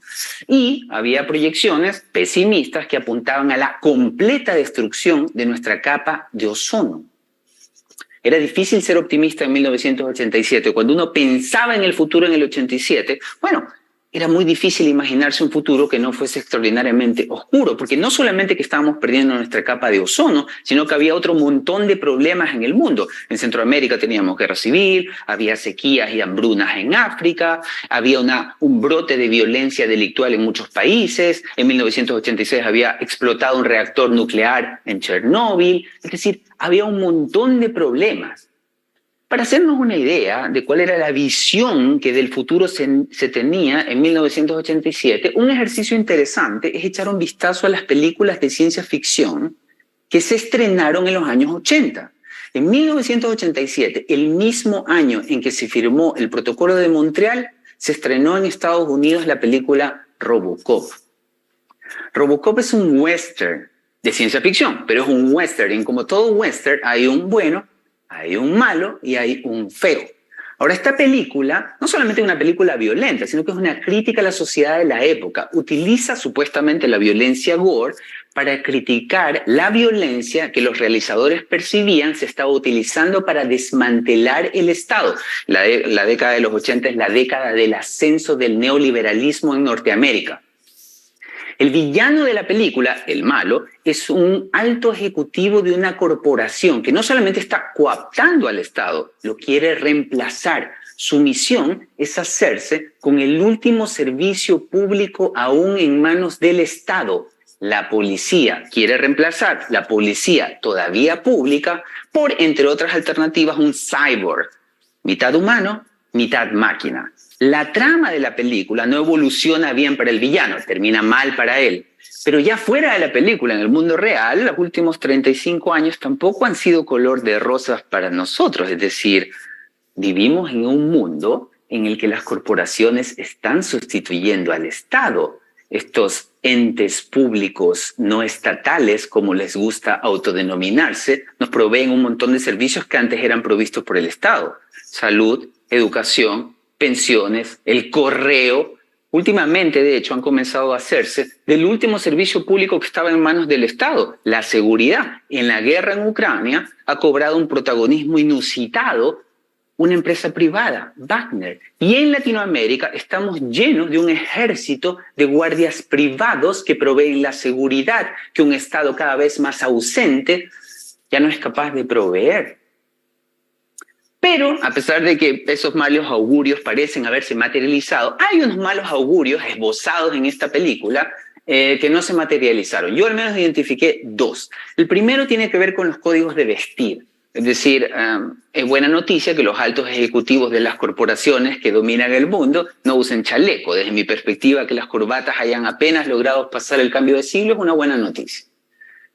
y había proyecciones pesimistas que apuntaban a la completa destrucción de nuestra capa de ozono. Era difícil ser optimista en 1987. Cuando uno pensaba en el futuro en el 87, bueno, era muy difícil imaginarse un futuro que no fuese extraordinariamente oscuro, porque no solamente que estábamos perdiendo nuestra capa de ozono, sino que había otro montón de problemas en el mundo. En Centroamérica teníamos guerra civil, había sequías y hambrunas en África, había un brote de violencia delictual en muchos países, en 1986 había explotado un reactor nuclear en Chernóbil, es decir, había un montón de problemas. Para hacernos una idea de cuál era la visión que del futuro se tenía en 1987, un ejercicio interesante es echar un vistazo a las películas de ciencia ficción que se estrenaron en los años 80. En 1987, el mismo año en que se firmó el Protocolo de Montreal, se estrenó en Estados Unidos la película Robocop. Robocop es un western de ciencia ficción, pero es un western. Y como todo western, hay un bueno, hay un malo y hay un feo. Ahora, esta película no solamente es una película violenta, sino que es una crítica a la sociedad de la época. Utiliza supuestamente la violencia gore para criticar la violencia que los realizadores percibían se estaba utilizando para desmantelar el Estado. La década de los 80 es la década del ascenso del neoliberalismo en Norteamérica. El villano de la película, el malo, es un alto ejecutivo de una corporación que no solamente está cooptando al Estado, lo quiere reemplazar. Su misión es hacerse con el último servicio público aún en manos del Estado. La policía quiere reemplazar la policía todavía pública por, entre otras alternativas, un cyborg, mitad humano, mitad máquina. La trama de la película no evoluciona bien para el villano, termina mal para él. Pero ya fuera de la película, en el mundo real, los últimos 35 años tampoco han sido color de rosas para nosotros. Es decir, vivimos en un mundo en el que las corporaciones están sustituyendo al Estado. Estos entes públicos no estatales, como les gusta autodenominarse, nos proveen un montón de servicios que antes eran provistos por el Estado. Salud, educación, pensiones, el correo. Últimamente, de hecho, han comenzado a hacerse del último servicio público que estaba en manos del Estado, la seguridad. En la guerra en Ucrania ha cobrado un protagonismo inusitado una empresa privada, Wagner. Y en Latinoamérica estamos llenos de un ejército de guardias privados que proveen la seguridad que un Estado cada vez más ausente ya no es capaz de proveer. Pero, a pesar de que esos malos augurios parecen haberse materializado, hay unos malos augurios esbozados en esta película que no se materializaron. Yo al menos identifiqué dos. El primero tiene que ver con los códigos de vestir. Es decir, es buena noticia que los altos ejecutivos de las corporaciones que dominan el mundo no usen chaleco. Desde mi perspectiva, que las corbatas hayan apenas logrado pasar el cambio de siglo es una buena noticia.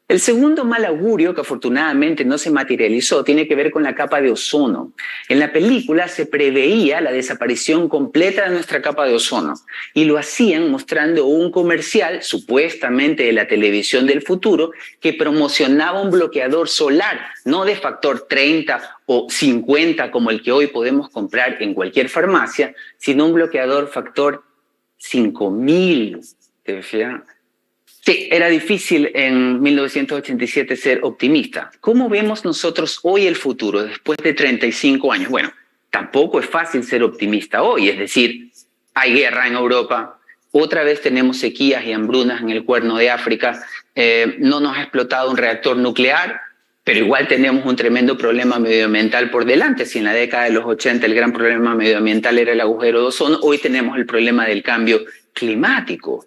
El segundo mal augurio, que afortunadamente no se materializó, tiene que ver con la capa de ozono. En la película se preveía la desaparición completa de nuestra capa de ozono y lo hacían mostrando un comercial, supuestamente de la televisión del futuro, que promocionaba un bloqueador solar, no de factor 30 o 50 como el que hoy podemos comprar en cualquier farmacia, sino un bloqueador factor 5000. ¿Te fijas? Sí, era difícil en 1987 ser optimista. ¿Cómo vemos nosotros hoy el futuro después de 35 años? Bueno, tampoco es fácil ser optimista hoy, es decir, hay guerra en Europa, otra vez tenemos sequías y hambrunas en el Cuerno de África, no nos ha explotado un reactor nuclear, pero igual tenemos un tremendo problema medioambiental por delante. Si en la década de los 80 el gran problema medioambiental era el agujero de ozono, hoy tenemos el problema del cambio climático.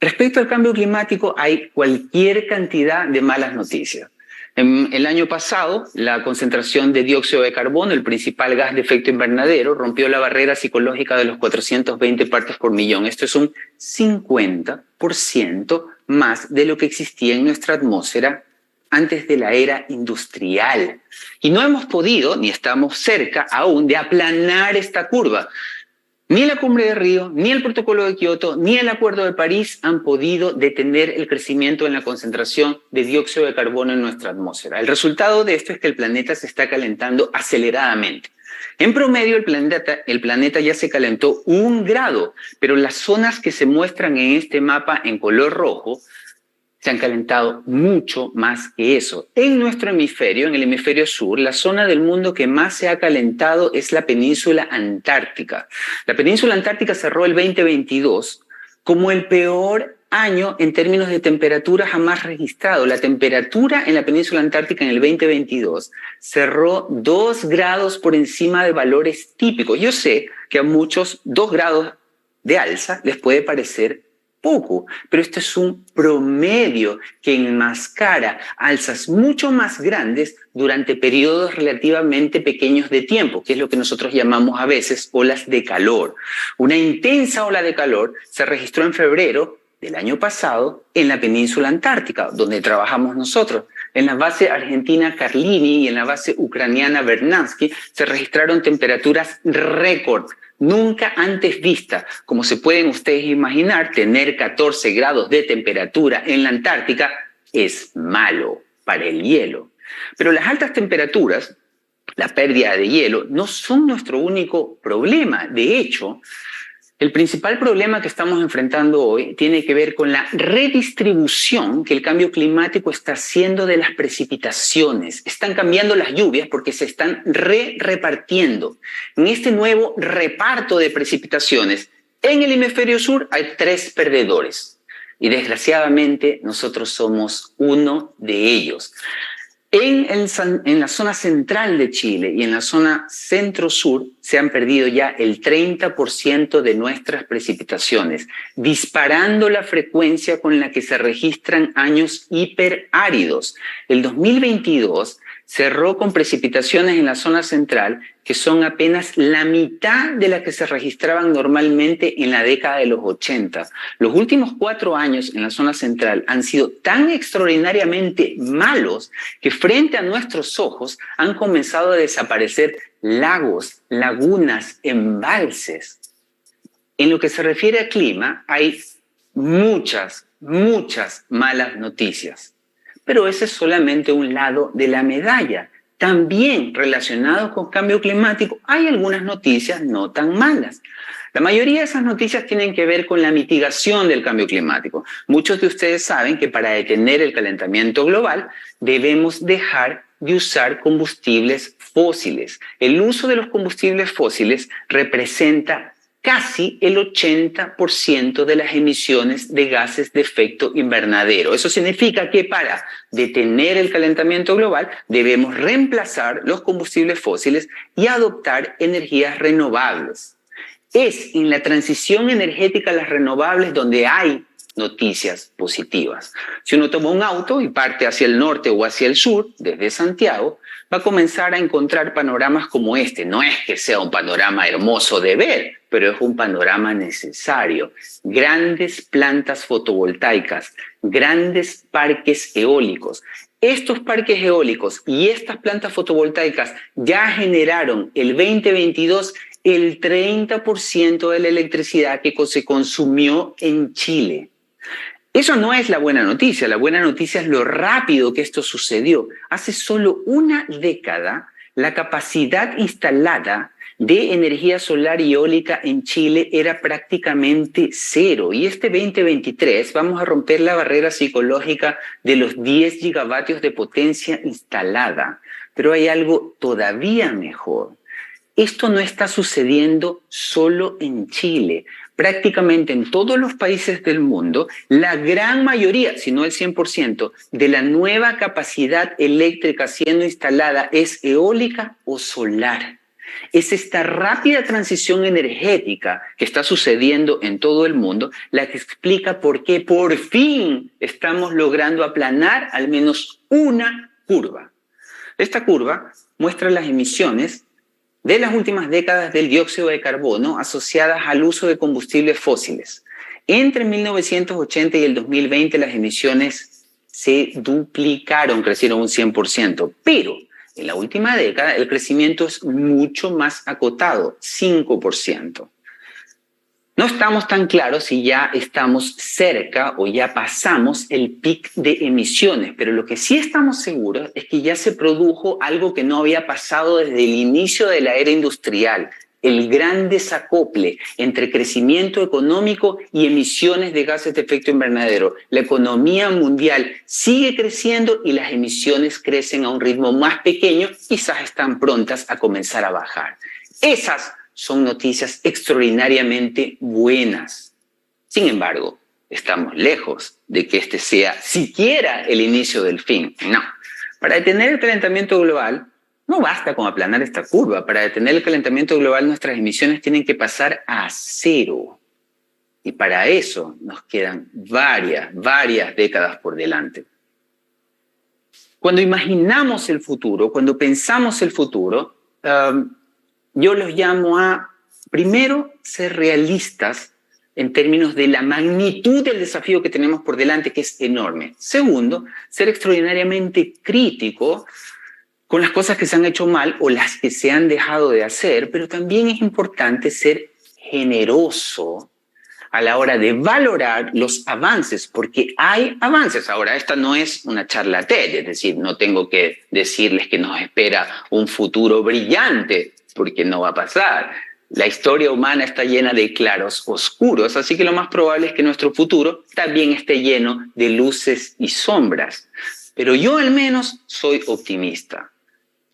Respecto al cambio climático, hay cualquier cantidad de malas noticias. El año pasado, la concentración de dióxido de carbono, el principal gas de efecto invernadero, rompió la barrera psicológica de los 420 partes por millón. Esto es un 50% más de lo que existía en nuestra atmósfera antes de la era industrial. Y no hemos podido, ni estamos cerca aún, de aplanar esta curva. Ni la Cumbre de Río, ni el Protocolo de Kioto, ni el Acuerdo de París han podido detener el crecimiento en la concentración de dióxido de carbono en nuestra atmósfera. El resultado de esto es que el planeta se está calentando aceleradamente. En promedio, el planeta ya se calentó 1 grado, pero las zonas que se muestran en este mapa en color rojo se han calentado mucho más que eso. En nuestro hemisferio, en el hemisferio sur, la zona del mundo que más se ha calentado es la península antártica. La península antártica cerró el 2022 como el peor año en términos de temperatura jamás registrado. La temperatura en la península antártica en el 2022 cerró 2 grados por encima de valores típicos. Yo sé que a muchos 2 grados de alza les puede parecer poco, pero esto es un promedio que enmascara alzas mucho más grandes durante periodos relativamente pequeños de tiempo, que es lo que nosotros llamamos a veces olas de calor. Una intensa ola de calor se registró en febrero del año pasado en la península antártica, donde trabajamos nosotros. En la base argentina Carlini y en la base ucraniana Vernansky se registraron temperaturas récord, nunca antes vista. Como se pueden ustedes imaginar, tener 14 grados de temperatura en la Antártica es malo para el hielo. Pero las altas temperaturas, la pérdida de hielo, no son nuestro único problema. De hecho, el principal problema que estamos enfrentando hoy tiene que ver con la redistribución que el cambio climático está haciendo de las precipitaciones. Están cambiando las lluvias porque se están repartiendo. En este nuevo reparto de precipitaciones, en el hemisferio sur hay 3 perdedores. Y desgraciadamente nosotros somos uno de ellos. En la zona central de Chile y en la zona centro-sur se han perdido ya el 30% de nuestras precipitaciones, disparando la frecuencia con la que se registran años hiperáridos. El 2022 cerró con precipitaciones en la zona central que son apenas la mitad de las que se registraban normalmente en la década de los 80. Los últimos 4 años en la zona central han sido tan extraordinariamente malos que frente a nuestros ojos han comenzado a desaparecer lagos, lagunas, embalses. En lo que se refiere al clima, hay muchas malas noticias. Pero ese es solamente un lado de la medalla. También relacionados con cambio climático hay algunas noticias no tan malas. La mayoría de esas noticias tienen que ver con la mitigación del cambio climático. Muchos de ustedes saben que para detener el calentamiento global debemos dejar de usar combustibles fósiles. El uso de los combustibles fósiles representa casi el 80% de las emisiones de gases de efecto invernadero. Eso significa que para detener el calentamiento global debemos reemplazar los combustibles fósiles y adoptar energías renovables. Es en la transición energética a las renovables donde hay noticias positivas. Si uno toma un auto y parte hacia el norte o hacia el sur, desde Santiago, va a comenzar a encontrar panoramas como este. No es que sea un panorama hermoso de ver, pero es un panorama necesario. Grandes plantas fotovoltaicas, grandes parques eólicos. Estos parques eólicos y estas plantas fotovoltaicas ya generaron el 2022 el 30% de la electricidad que se consumió en Chile. Eso no es la buena noticia es lo rápido que esto sucedió. Hace solo una década, la capacidad instalada de energía solar y eólica en Chile era prácticamente cero. Y este 2023 vamos a romper la barrera psicológica de los 10 gigavatios de potencia instalada. Pero hay algo todavía mejor. Esto no está sucediendo solo en Chile. Prácticamente en todos los países del mundo, la gran mayoría, si no el 100%, de la nueva capacidad eléctrica siendo instalada es eólica o solar. Es esta rápida transición energética que está sucediendo en todo el mundo la que explica por qué por fin estamos logrando aplanar al menos una curva. Esta curva muestra las emisiones de las últimas décadas del dióxido de carbono asociadas al uso de combustibles fósiles. Entre 1980 y el 2020 las emisiones se duplicaron, crecieron un 100%, pero en la última década el crecimiento es mucho más acotado, 5%. No estamos tan claros si ya estamos cerca o ya pasamos el pic de emisiones, pero lo que sí estamos seguros es que ya se produjo algo que no había pasado desde el inicio de la era industrial, el gran desacople entre crecimiento económico y emisiones de gases de efecto invernadero. La economía mundial sigue creciendo y las emisiones crecen a un ritmo más pequeño, quizás están prontas a comenzar a bajar. Esas son noticias extraordinariamente buenas. Sin embargo, estamos lejos de que este sea siquiera el inicio del fin. No. Para detener el calentamiento global, no basta con aplanar esta curva. Para detener el calentamiento global, nuestras emisiones tienen que pasar a cero. Y para eso nos quedan varias décadas por delante. Cuando imaginamos el futuro, cuando pensamos el futuro, yo los llamo a, primero, ser realistas en términos de la magnitud del desafío que tenemos por delante, que es enorme. Segundo, ser extraordinariamente crítico con las cosas que se han hecho mal o las que se han dejado de hacer, pero también es importante ser generoso a la hora de valorar los avances, porque hay avances. Ahora, esta no es una charla TED, es decir, no tengo que decirles que nos espera un futuro brillante, porque no va a pasar. La historia humana está llena de claros oscuros, así que lo más probable es que nuestro futuro también esté lleno de luces y sombras. Pero yo al menos soy optimista.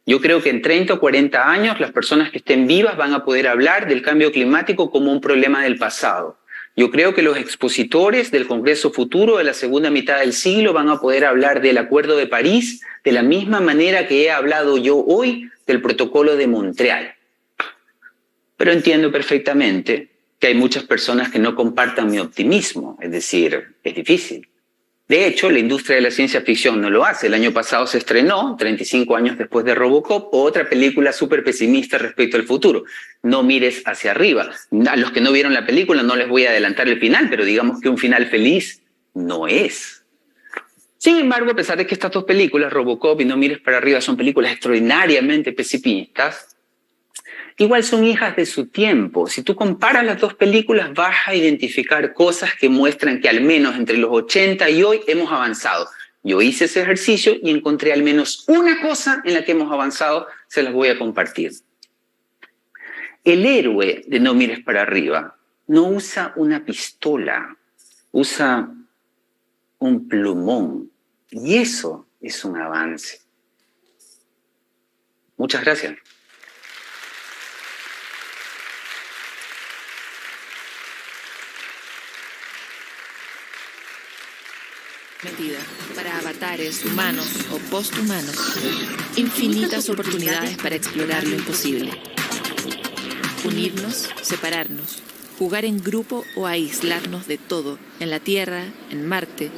Yo creo que en 30 o 40 años las personas que estén vivas van a poder hablar del cambio climático como un problema del pasado. Yo creo que los expositores del Congreso Futuro de la segunda mitad del siglo van a poder hablar del Acuerdo de París de la misma manera que he hablado yo hoy del Protocolo de Montreal. Pero entiendo perfectamente que hay muchas personas que no compartan mi optimismo, es decir, es difícil. De hecho, la industria de la ciencia ficción no lo hace. El año pasado se estrenó, 35 años después de Robocop, otra película súper pesimista respecto al futuro. No mires hacia arriba. A los que no vieron la película no les voy a adelantar el final, pero digamos que un final feliz no es. Sin embargo, a pesar de que estas dos películas, Robocop y No mires para arriba, son películas extraordinariamente pesimistas, igual son hijas de su tiempo. Si tú comparas las dos películas, vas a identificar cosas que muestran que al menos entre los 80 y hoy hemos avanzado. Yo hice ese ejercicio y encontré al menos una cosa en la que hemos avanzado, se las voy a compartir. El héroe de No mires para arriba no usa una pistola, usa un plumón. Y eso es un avance. Muchas gracias. Metida para avatares humanos o posthumanos. Infinitas oportunidades para explorar lo imposible. Unirnos, separarnos, jugar en grupo o aislarnos de todo, en la Tierra, en Marte.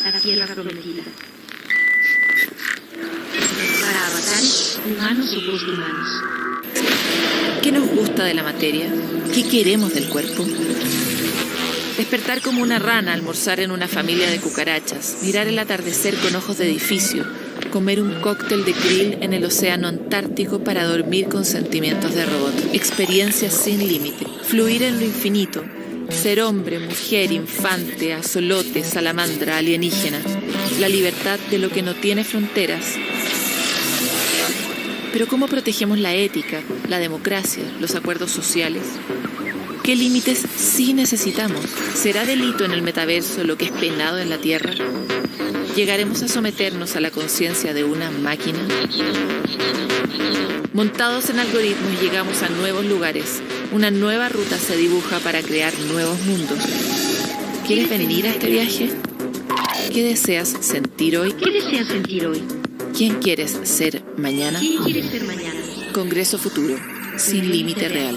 La Tierra prometida. Para avatares humanos o posthumanos. ¿Qué nos gusta de la materia? ¿Qué queremos del cuerpo? Despertar como una rana, almorzar en una familia de cucarachas, mirar el atardecer con ojos de edificio, comer un cóctel de krill en el océano Antártico para dormir con sentimientos de robot. Experiencias sin límite, fluir en lo infinito, ser hombre, mujer, infante, axolote, salamandra, alienígena, la libertad de lo que no tiene fronteras. Pero ¿cómo protegemos la ética, la democracia, los acuerdos sociales? ¿Qué límites sí necesitamos? ¿Será delito en el metaverso lo que es penado en la Tierra? ¿Llegaremos a someternos a la conciencia de una máquina? Montados en algoritmos llegamos a nuevos lugares. Una nueva ruta se dibuja para crear nuevos mundos. ¿Quieres venir a este viaje? ¿Qué deseas sentir hoy? ¿Qué deseas sentir hoy? ¿Quién quieres ser mañana? ¿Quién quieres ser mañana? Congreso Futuro, sin límite real.